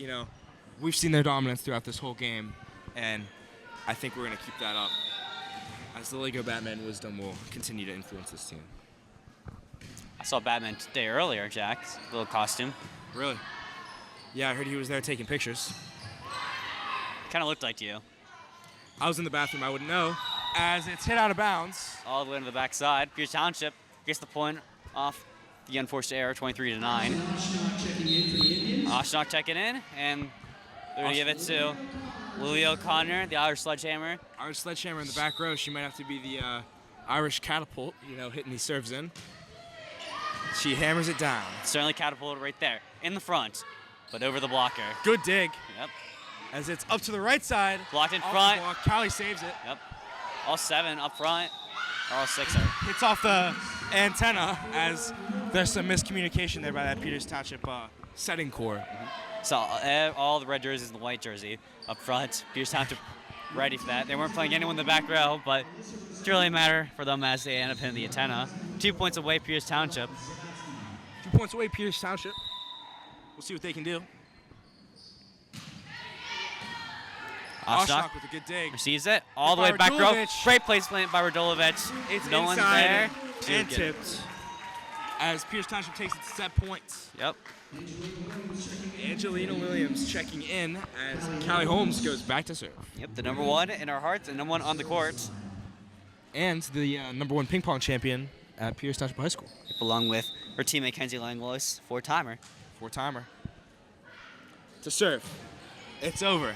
we've seen their dominance throughout this whole game, and I think we're going to keep that up. As the Lego Batman wisdom will continue to influence this team. I saw Batman today earlier, Jack's little costume. Really? Yeah, I heard he was there taking pictures. Kind of looked like you. I was in the bathroom, I wouldn't know. As it's hit out of bounds. All the way to the backside. Pierce Township gets the point off the unforced error, 23-9. Oshnock checking in, and they're going to give it to Lily O'Connor, the Irish Sledgehammer. Irish Sledgehammer in the back row. She might have to be the Irish catapult, hitting these serves in. She hammers it down. Certainly catapulted right there, in the front, but over the blocker. Good dig. Yep. As it's up to the right side. Blocked in off front. the block. Callie saves it. Yep. All 7 up front, or all 6 are. Hits off the antenna as there's some miscommunication there by that Peters Township setting core. So all the red jerseys and the white jersey up front. Pierce Township ready for that. They weren't playing anyone in the back row, but it didn't really matter for them as they end up hitting the antenna. 2 points away, Pierce Township. 2 points away, Peters Township. We'll see what they can do. Oshnock with a good dig. Receives it all the way back row. Radulovic. Great placement by Radulovic. It's no one's inside there. and tipped. As Pierce Township takes it to set points. Yep. Angelina Williams checking in as Callie Holmes goes back to serve. Yep, the number 1 in our hearts and number 1 on the court. And the number 1 ping pong champion at Pierce Township High School. Yep, along with her teammate Kenzie Langlois, 4-timer. 4-timer. To serve. It's over.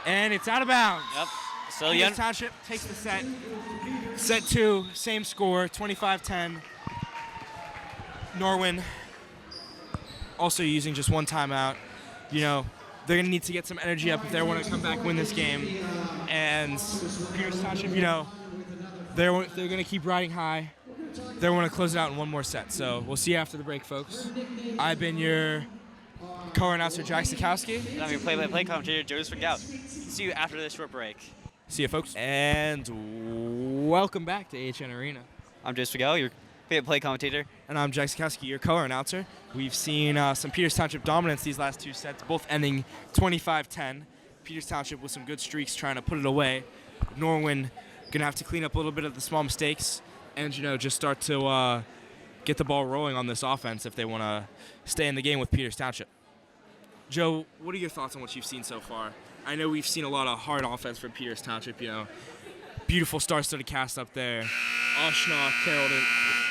And it's out of bounds. Yep. So Pierce Township takes the set. Set 2, same score, 25-10. Norwin also using just one timeout. They're going to need to get some energy up if they want to come back and win this game. And Pierce Township, they're going to keep riding high. They want to close it out in one more set. So we'll see you after the break, folks. I've been your color announcer, Jack Sikowski. And I'm your play-by-play commentator, Joseph Gout. See you after this short break. See you, folks. And welcome back to AHN Arena. I'm Joseph Gout, your play-by-play commentator. And I'm Jack Sikowski, your color announcer. We've seen some Peters Township dominance these last 2 sets, both ending 25-10. Peters Township with some good streaks trying to put it away. Norwin going to have to clean up a little bit of the small mistakes and, just start to get the ball rolling on this offense if they want to stay in the game with Peters Township. Joe, what are your thoughts on what you've seen so far? I know we've seen a lot of hard offense from Peters Township, Beautiful star-studded cast up there. Oshnock, Carroll,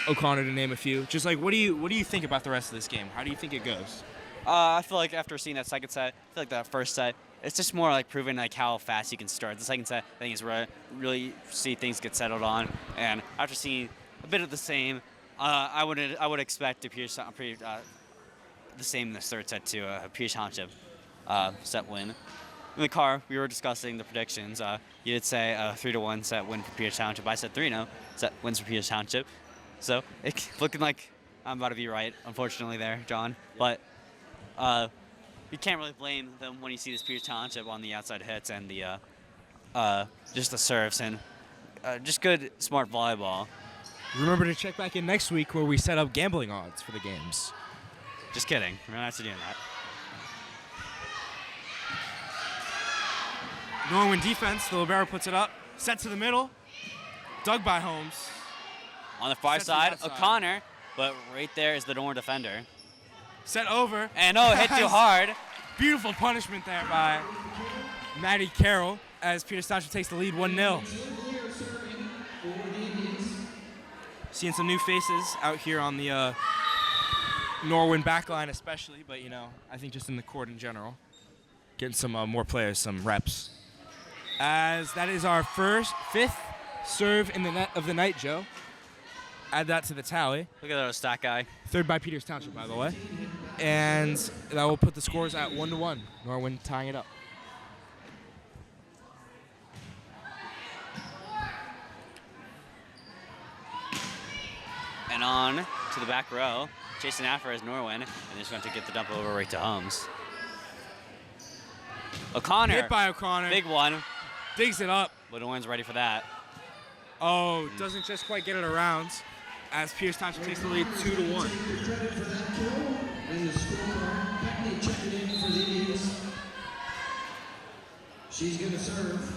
O'Connor, to name a few. Just what do you think about the rest of this game? How do you think it goes? I feel like after seeing that second set, I feel like that first set, it's just more like proving how fast you can start. The second set, I think, is where I really see things get settled on. And after seeing a bit of the same, I would expect the same in the third set to Pierce Township set win. In the car, we were discussing the predictions. You did say a 3-1 set win for Peters Township. I said 3-0 set wins for Peters Township. So it's looking like I'm about to be right, unfortunately, there, John. But you can't really blame them when you see this Peters Township on the outside hits and the just the serves and just good, smart volleyball. Remember to check back in next week where we set up gambling odds for the games. Just kidding. We're not actually doing that. Norwin defense, the libero puts it up, set to the middle, dug by Holmes. On the far Set to the side, outside. O'Connor, but right there is the Norwin defender. Set over. And hit too hard. Beautiful punishment there by Maddie Carroll as Peters Township takes the lead 1-0. Seeing some new faces out here on the Norwin backline especially, but I think just in the court in general. Getting some more players, some reps. As that is our fifth serve in the net of the night, Joe. Add that to the tally. Look at that stat guy. Third by Peters Township, by the way. And that will put the scores at 1-1. Norwin tying it up. And on to the back row. Chasing after is Norwin. And just going to get the dump over right to Holmes. O'Connor. Hit by O'Connor. Big one. Digs it up. But Norwin's ready for that. Oh, doesn't just quite get it around as Pierce Township takes the lead 2-1. Credit for that kill and the scorecard. Beckney checking in for the Indians. She's going to serve.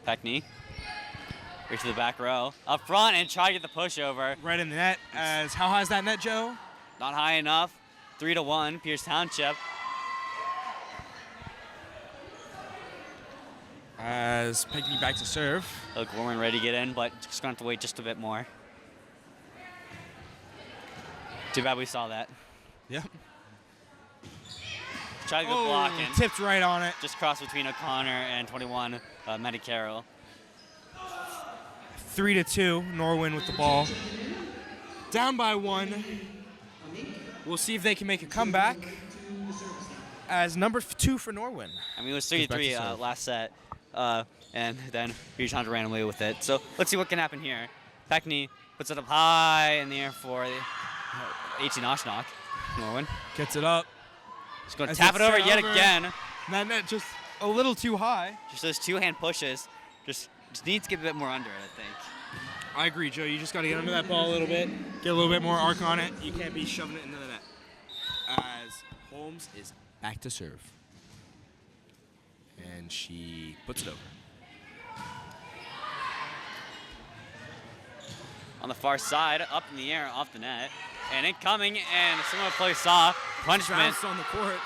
Peckney. Right to the back row. Up front and try to get the pushover. Right in the net. As how high is that net, Joe? Not high enough. 3-1, Pierce Township. As Peckney back to serve. Look, Norwin ready to get in, but just going to have to wait just a bit more. Too bad we saw that. Yep. Try to go blocking. Tipped right on it. Just cross between O'Connor and 21, Maddie Carroll. 3-2, Norwin with the ball. Down by 1. We'll see if they can make a comeback. As number 2 for Norwin. I mean, it was 3-3 last set, and then Pierce Township ran away with it. So let's see what can happen here. Peckney puts it up high in the air for the 18 Oshnock. Norwin Gets it up. Just going to tap it over yet again. That net just a little too high. Just those two-hand pushes. Just needs to get a bit more under it, I think. I agree, Joe. You just got to get under that ball a little bit. Get a little bit more arc on it. You can't be shoving it into the net. As Holmes is back to serve. And she puts it over. On the far side, up in the air, off the net. And incoming, and someone plays off. Punishment. Bounced on the court.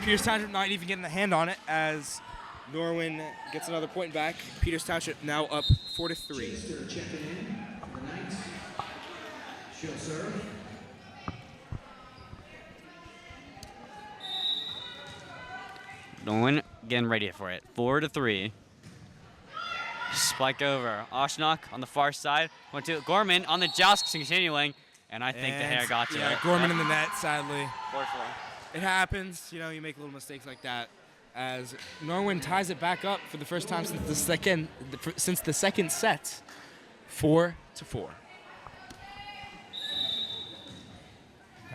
Peters Township not even getting the hand on it as Norwin gets another point back. Peters Township now up 4-3. Chester checking in for the Knights. She'll serve. Norwin getting ready for it. 4-3. Spike over. Oshnock on the far side. Went to Gorman on the joust continuing. And I think the hair got to yeah, it. Gorman in the net, sadly. 4-4. It happens. You know, you make little mistakes like that. As Norwin ties it back up for the first time since the second set. 4-4.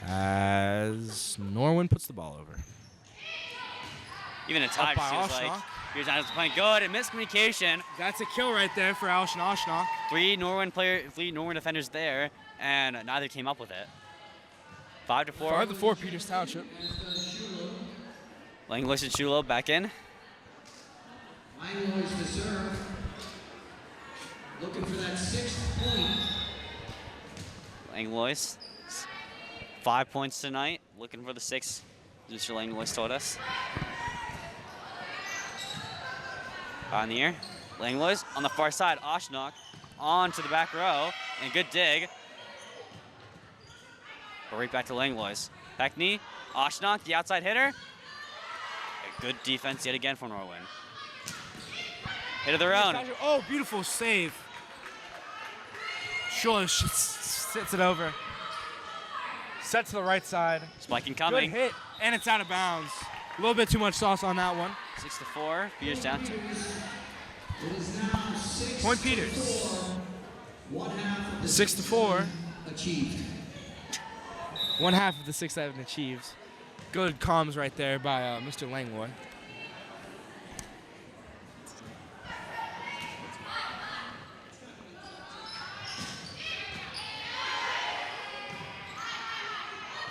As Norwin puts the ball over. Even a tie, Up by she was like, Oshnock. Pierce Township playing good and miscommunication. That's a kill right there for Alshan Oshnock. Three Norwin defenders there, and neither came up with it. 5-4. 5-4, Peters Township. Langlois and Shulo back in. Langlois to serve. Looking for that 6th point. Langlois, 5 points tonight. Looking for the 6th, Mr. Langlois told us. On the air, Langlois on the far side. Oshnock on to the back row, and good dig. But right back to Langlois. Back knee, Oshnock, the outside hitter. A good defense yet again for Norwin. Hit of their own. Oh, beautiful save. Shulo sits it over. Set to the right side. Spiking coming. Good hit, and it's out of bounds. A little bit too much sauce on that one. 6-4, Peters Township. It is now 6 Point Peters. 1/2 of the 6-4. achieved. 1/2 of the 6 that have been achieved. Good comms right there by Mr. Langlois.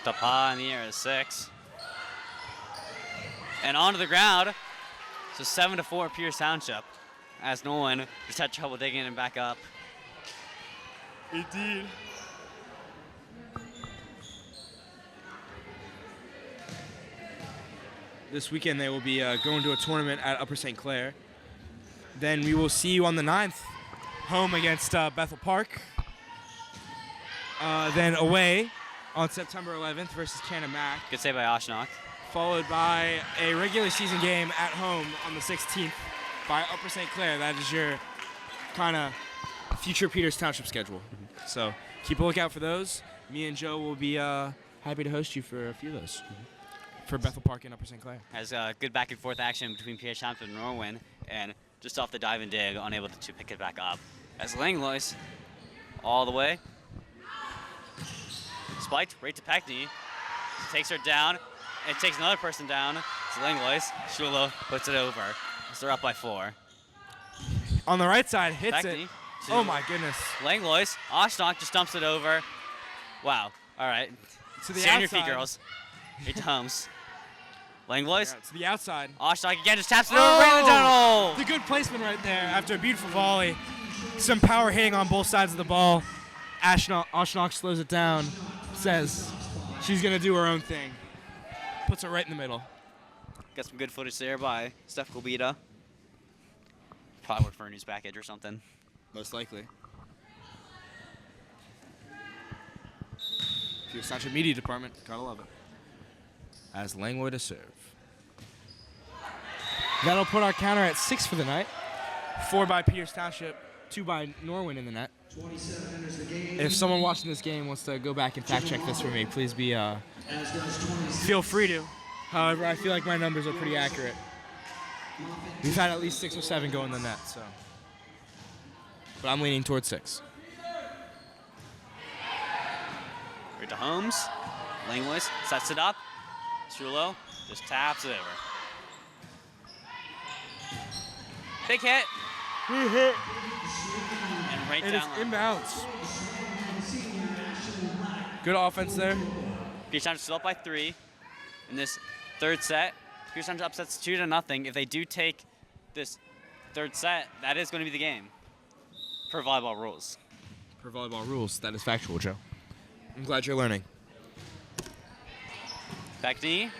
Up high in the air is 6. And onto the ground. So 7-4 Pierce Township. As Norwin just had trouble digging it back up. Indeed. This weekend they will be going to a tournament at Upper St. Clair. Then we will see you on the 9th, home against Bethel Park. Then away on September 11th versus Canamac. Good save by Oshnock. Followed by a regular season game at home on the 16th by Upper St. Clair. That is your kind of future Peters Township schedule. So keep a lookout for those. Me and Joe will be happy to host you for a few of those for Bethel Park and Upper St. Clair. Has good back and forth action between Pierce Township and Norwin, and just off the dive and dig, unable to pick it back up. As Langlois all the way. Spiked right to Peckney. Takes her down. It takes another person down. It's Langlois. Shulo puts it over. So they're up by 4. On the right side, hits Peckney it. to Oh my goodness. Langlois. Oshnock just dumps it over. Wow. All right. To the Stay on your outside. feet, girls. 8 to Holmes. Langlois. Yeah, to the outside. Oshnock again just taps it over right in the tunnel. The good placement right there after a beautiful volley. Some power hitting on both sides of the ball. Oshnock slows it down. Says she's going to do her own thing. Puts it right in the middle. Got some good footage there by Steph Gobita. Probably worked for a news package or something. Most likely. Peters Township Media Department. Gotta love it. As Langlois to serve. That'll put our counter at 6 for the night. 4 by Peters Township, 2 by Norwin in the net. 27 enters the game. If someone watching this game wants to go back and fact check this for me, please be As does 26. feel free to. However, I feel like my numbers are pretty accurate. We've had at least 6 or 7 go in the net, so. But I'm leaning towards 6. Right to Holmes. Langlois sets it up. Strulo just taps it over. Big hit. And right And it's down. inbounds. Good offense there. Pierce Township still up by 3 in this third set. Pierce Township upsets 2-0. If they do take this third set, that is going to be the game per volleyball rules. Per volleyball rules, that is factual, Joe. I'm glad you're learning. Peckney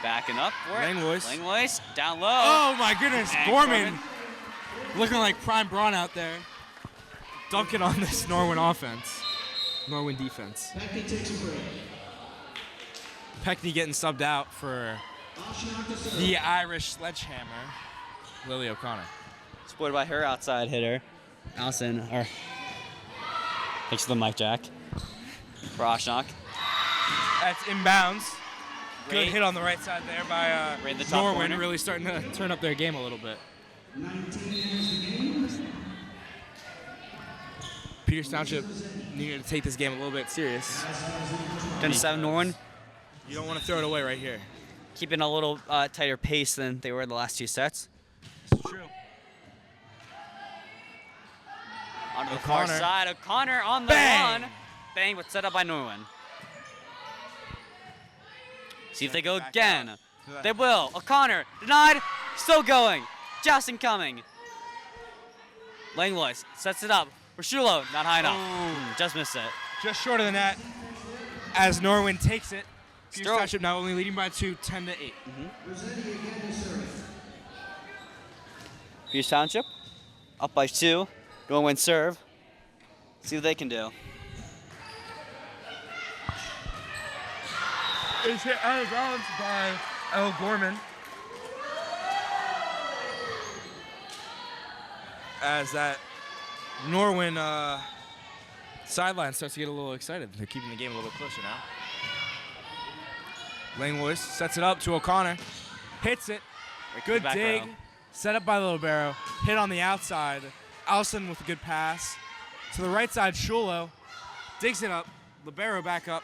backing up for it. Langlois. Langlois down low. Oh my goodness, And Gorman looking like prime Braun out there. Dunking on this Norwin offense. Norwin defense. Peckney takes a break. Peckney getting subbed out for Oshnock to serve. the Irish sledgehammer, Lily O'Connor. Supported by her outside hitter, Allison, or thanks to the mic jack for Oshnock. That's inbounds. Good Great. hit on the right side there by Right in the top Norwin, corner. really starting to turn up their game a little bit. 19 enters the game. Peters Township needed to take this game a little bit serious. 10-7 Norwin, You don't want to throw it away right here. keeping a little tighter pace than they were in the last 2 sets. It's true. Onto the far O'Connor. side, O'Connor on the Bang! run. Bang, but set up by Norwin. See if they go Back again. out. They will. O'Connor denied, still going. Jousting coming. Langlois sets it up. Rashulo, not high enough. Just missed it. Just short of the net as Norwin takes it. Peters Stroke. Township now only leading by 2, 10-8. Rossetti again to serve. Pierce Township up by 2. Norwin serve. See what they can do. It's hit out of bounds by El Gorman. As that Norwin sideline starts to get a little excited. They're keeping the game a little closer now. Langlois sets it up to O'Connor. Hits it. Good back dig. row. Set up by the libero. Hit on the outside. Allison with a good pass. To the right side, Shulo digs it up. Libero back up.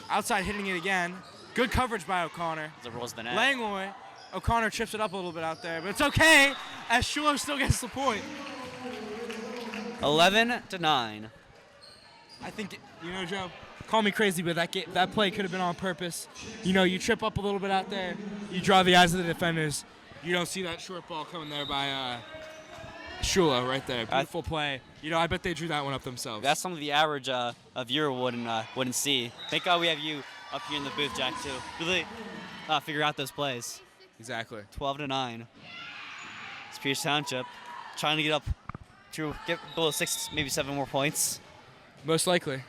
Outside hitting it again. Good coverage by O'Connor. The rules of the net. Langlois. O'Connor chips it up a little bit out there, but it's okay as Shulo still gets the point. 11-9. I think, Joe, call me crazy, but that play could have been on purpose. You trip up a little bit out there. You draw the eyes of the defenders. You don't see that short ball coming there by Shulo right there. Beautiful play. I bet they drew that one up themselves. That's something the average viewer wouldn't see. Thank God we have you up here in the booth, Jack, too. Really figure out those plays. Exactly. 12-9. It's Pierce Township trying to get up to get below 6, maybe 7 more points. Most likely.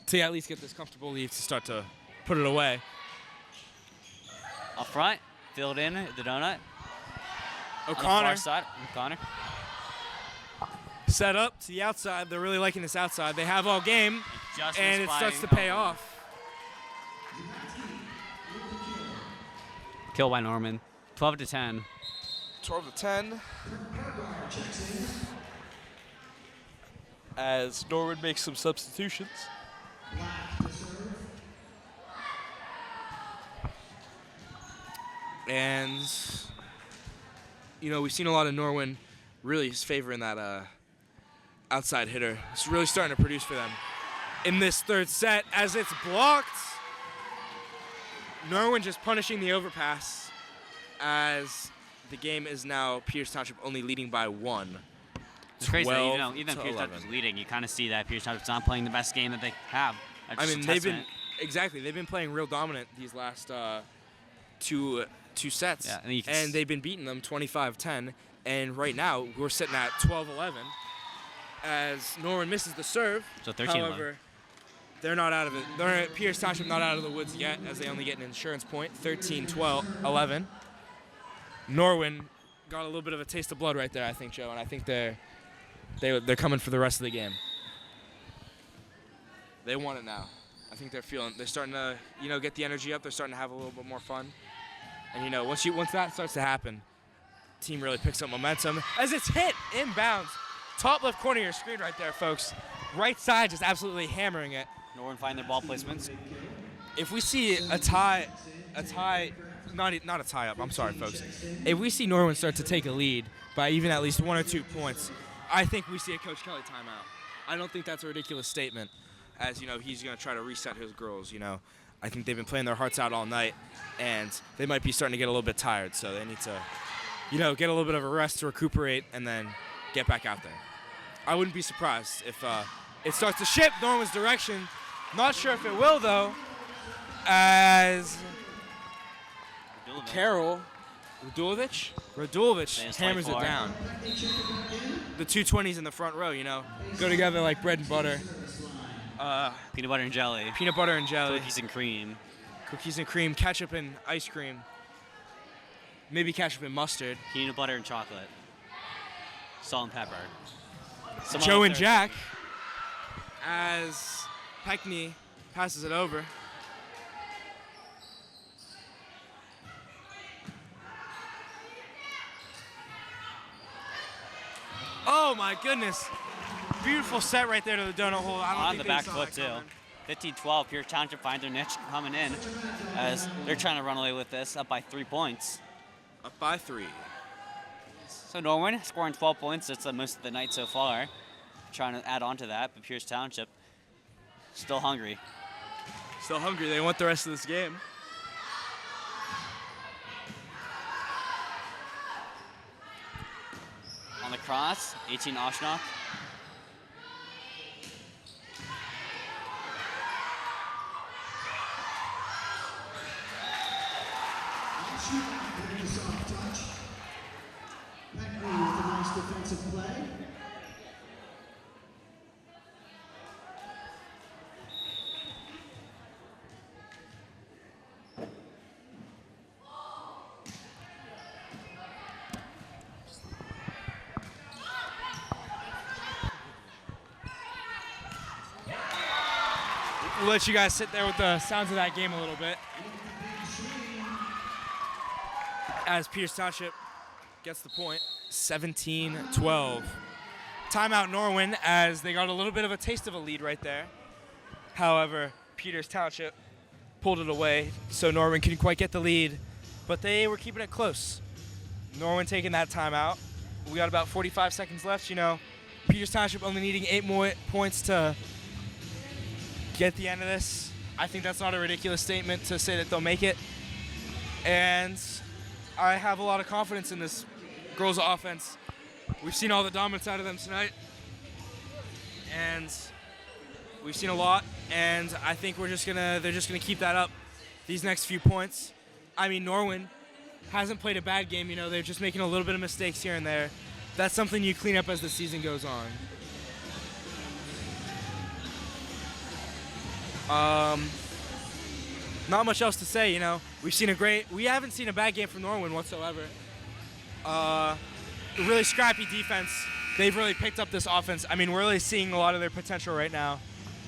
To at least get this comfortable lead to start to put it away. Up front, filled in the donut. On the O'Connor far side, O'Connor. set up to the outside. They're really liking this outside. They have all game, Just and it missed starts to by pay Norwin. off. Kill by Norman. 12 to 10. 12 to 10. As Norwin makes some substitutions. And, you know, we've seen a lot of Norwin really is favoring that outside hitter. It's really starting to produce for them in this third set as it's blocked. Norwin just punishing the overpass as the game is now Pierce Township only leading by 1. It's crazy that, 12 even to Pierce 11. Township's leading, you kind of see that Pierce Township's not playing the best game that they have. That's I just mean, a they've testament. been playing real dominant these last two sets. Yeah, and you can and they've been beating them 25-10. And right now, we're sitting at 12-11 as Norwin misses the serve. So 13-11. However, they're not out of it. Pierce Township not out of the woods yet as they only get an insurance point, 13-11. Norwin got a little bit of a taste of blood right there, I think, Joe, and I think they're coming for the rest of the game. They want it now. I think they're starting to, get the energy up. They're starting to have a little bit more fun. And once that starts to happen, team really picks up momentum as it's hit inbounds. Top left corner of your screen right there, folks. Right side just absolutely hammering it. Norwin find their ball placements. If we see a tie, not a tie up, I'm sorry, folks. If we see Norwin start to take a lead by even at least 1 or 2 points, I think we see a Coach Kelly timeout. I don't think that's a ridiculous statement, as, he's going to try to reset his girls, I think they've been playing their hearts out all night, and they might be starting to get a little bit tired, so they need to, get a little bit of a rest to recuperate and then get back out there. I wouldn't be surprised if it starts to shift Norwin's direction. Not sure if it will, though, as Carol Radulovic hammers it down. The 220s in the front row, go together like bread and butter. Peanut butter and jelly. Peanut butter and jelly. Cookies and cream. Cookies and cream, ketchup and ice cream. Maybe ketchup and mustard. Peanut butter and chocolate. Salt and pepper. Joe and Jack as Peckney passes it over. Oh my goodness. Beautiful set right there to the donut hole. I don't On think the they back saw foot, that too. coming. 15-12, Pierce Township finds their niche coming in as they're trying to run away with this, up by 3 points. Up by 3. So Norwin scoring 12 points. That's the most of the night so far. Trying to add on to that, but Pierce Township still hungry. Still hungry. They want the rest of this game. On the cross, 18 Oshnok. Getting a soft touch. Peckney with a nice defensive play. We'll let you guys sit there with the sounds of that game a little bit. As Pierce Township gets the point, 17-12. Timeout Norwin as they got a little bit of a taste of a lead right there. However, Pierce Township pulled it away, so Norwin couldn't quite get the lead, but they were keeping it close. Norwin taking that timeout. We got about 45 seconds left, Pierce Township only needing 8 more points to get the end of this. I think that's not a ridiculous statement to say that they'll make it. And I have a lot of confidence in this girls' offense. We've seen all the dominance out of them tonight. And we've seen a lot. And I think they're just gonna keep that up these next few points. I mean, Norwin hasn't played a bad game, they're just making a little bit of mistakes here and there. That's something you clean up as the season goes on. Not much else to say, we haven't seen a bad game from Norwin whatsoever. Really scrappy defense. They've really picked up this offense. I mean, we're really seeing a lot of their potential right now.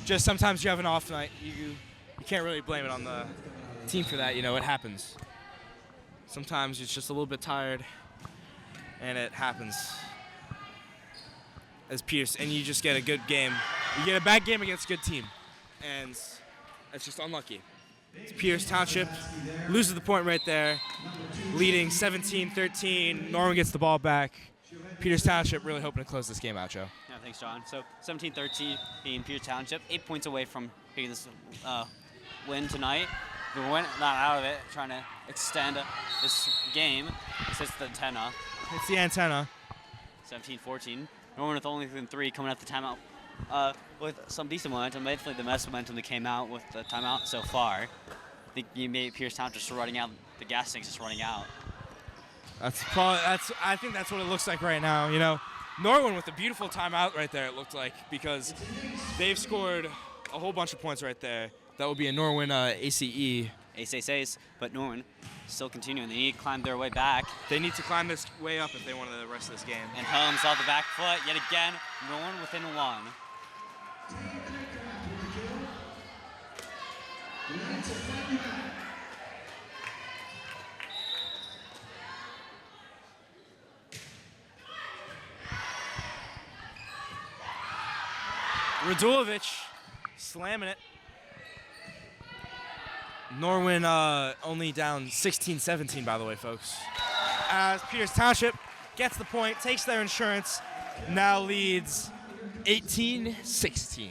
Just sometimes you have an off night. You can't really blame it on the team for that. You know, it happens. Sometimes it's just a little bit tired, and it happens. As Pierce, and you just get a good game. You get a bad game against a good team, and it's just unlucky. It's Pierce Township loses the point right there, leading 17-13. Norwin gets the ball back. Peters Township really hoping to close this game out, Joe. Yeah, thanks, John. So 17-13 being Peters Township, 8 points away from getting this win tonight. We went not out of it, trying to extend this game. This hits the antenna. It's the antenna. 17-14. Norwin with only 3 coming out the timeout with some decent momentum. Definitely the best momentum that came out with the timeout so far. I think you made Pierce Township just running out. The gas tank's just running out. I think that's what it looks like right now. You know, Norwin with a beautiful timeout right there. It looked like because they've scored a whole bunch of points right there. That will be a Norwin ACE. Ace, but Norwin still continuing. They need to climb their way back. They need to climb this way up if they want the rest of this game. And Holmes off the back foot yet again. Norwin within 1. Radulovic slamming it. Norwin only down 16-17, by the way, folks. As Peters Township gets the point, takes their insurance, now leads 18-16.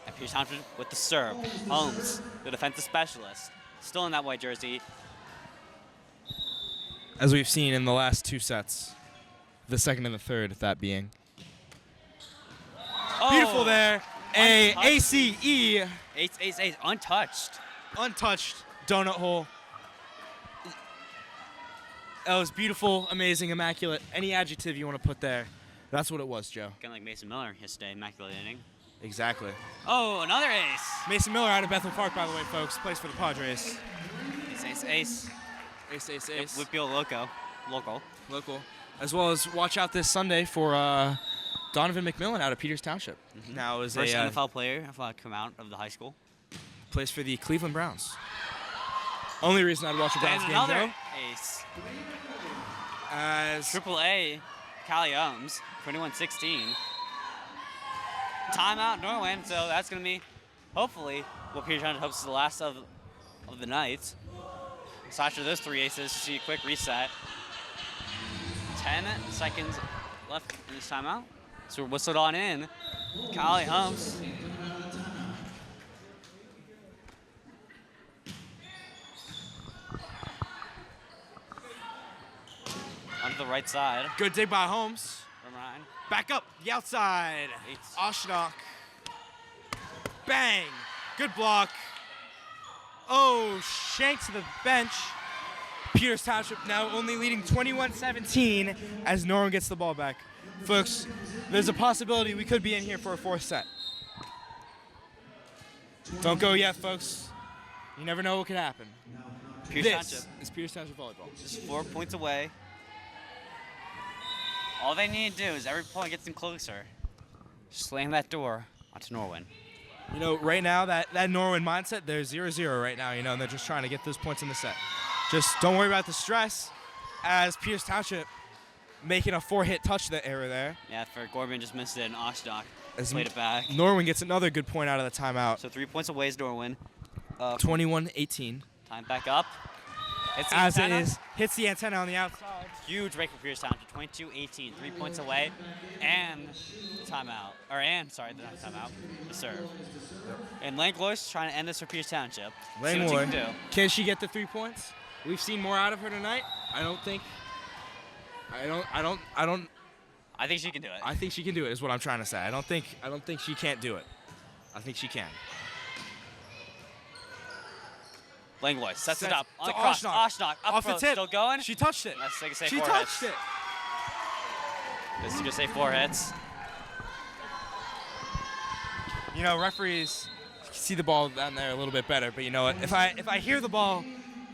And Peters Township with the serve. Holmes, the defensive specialist, still in that white jersey. As we've seen in the last 2 sets, the second and the third, that being. Oh, Beautiful there. A ACE. Ace, untouched. Untouched donut hole. That was beautiful, amazing, immaculate. Any adjective you want to put there, that's what it was, Joe. Kind of like Mason Miller yesterday, immaculate inning. Exactly. Oh, another ace. Mason Miller out of Bethel Park, by the way, folks. Plays for the Padres. Ace. Ace. Whipio local. Local. As well as watch out this Sunday for Donovan McMillan out of Peters Township. Mm-hmm. Now is First a NFL player come out of the high school. plays for the Cleveland Browns. Only reason I'd watch a Browns And game, another Joe. ace. As Triple A, Callie Ohms, 21-16. Timeout, Norwin. So that's going to be, hopefully, what Peters Township hopes is the last of the night. So after those 3 aces, you see a quick reset. 10 seconds left in this timeout. So we're whistled on in. Callie Ohms. Onto the right side. good dig by Holmes. From Ryan. Back up, the outside. Eights. Oshnock. Bang. Good block. Oh, shank to the bench. Peters Township now only leading 21-17 as Norwin gets the ball back. Folks, there's a possibility we could be in here for a 4th set. Don't go yet, folks. You never know what could happen. Peters Township This is Peters Township Volleyball. just 4 points away. All they need to do is every point gets them closer. Slam that door onto Norwin. You know, right now, that Norwin mindset, they're 0-0 right now, you know, and they're just trying to get those points in the set. Just don't worry about the stress as Peters Township making a 4-hit touch that error there. Yeah, for Gorman just missed it, and Oshnock As played it back. Norwin gets another good point out of the timeout. So 3 points away is Norwin. 21-18. Time back up. It's the As it antenna. is, hits the antenna on the outside. Huge break for Peters Township, 22-18. 3 points away, and timeout. Not timeout, the serve. And Langlois trying to end this for Peters Township. See what she Langlois, can do. can she get the 3 points? We've seen more out of her tonight. I think she can do it. I think she can do it. Is what I'm trying to say. I don't think she can't do it. I think she can. Langlois sets it Sets up on to the cross. Oshnock. Oshnock up Off the front, tip. still going. She touched it. Let's take a safe She 4 touched hits. it. This is gonna say 4 hits. You know, referees see the ball down there a little bit better, but you know what? If I hear the ball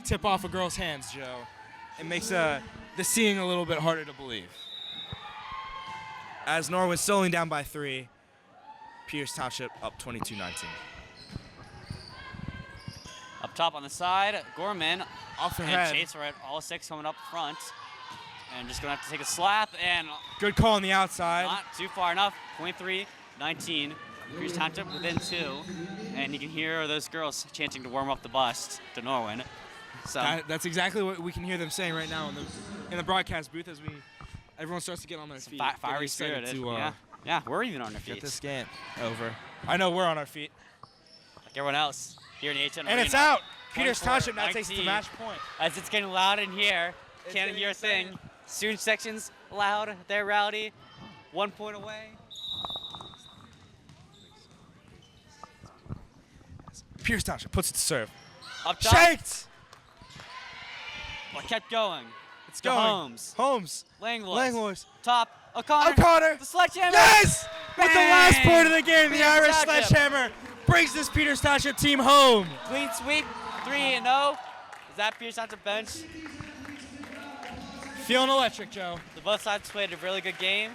tip off a girl's hands, Joe, it makes the seeing a little bit harder to believe. As Norwin slowing down by 3, Pierce Township up 22-19. Up top on the side, Gorman Off the and head. Chase are at all 6 coming up front. And just going to have to take a slap, and Good call on the outside. not too far enough. 23-19. Pierce Township within 2. And you can hear those girls chanting to warm up the bust to Norwin. So That's exactly what we can hear them saying right now in the broadcast booth as everyone starts to get on their feet. fiery getting excited spirited. Yeah, we're even on our feet. Get this game over. I know we're on our feet. Like everyone else here in the HN And it's Arena. out. Peters Township now takes the 24-19. match point. As it's getting loud in here, It's can't getting hear a exciting. thing. Student section's loud, they're rowdy. 1 point away. Pierce Township puts it to serve. Up top. Shaked! But kept going. It's To going. Holmes. Holmes. Langlois. Langlois. Top. O'Connor. O'Connor. The sledgehammer. Yes! With the last Bang! point of the game, the Peters Irish Township. sledgehammer brings this Peters Township team home. Clean sweep. 3-0. Is that Pierce Township bench? Feeling electric, Joe. So both sides played a really good game.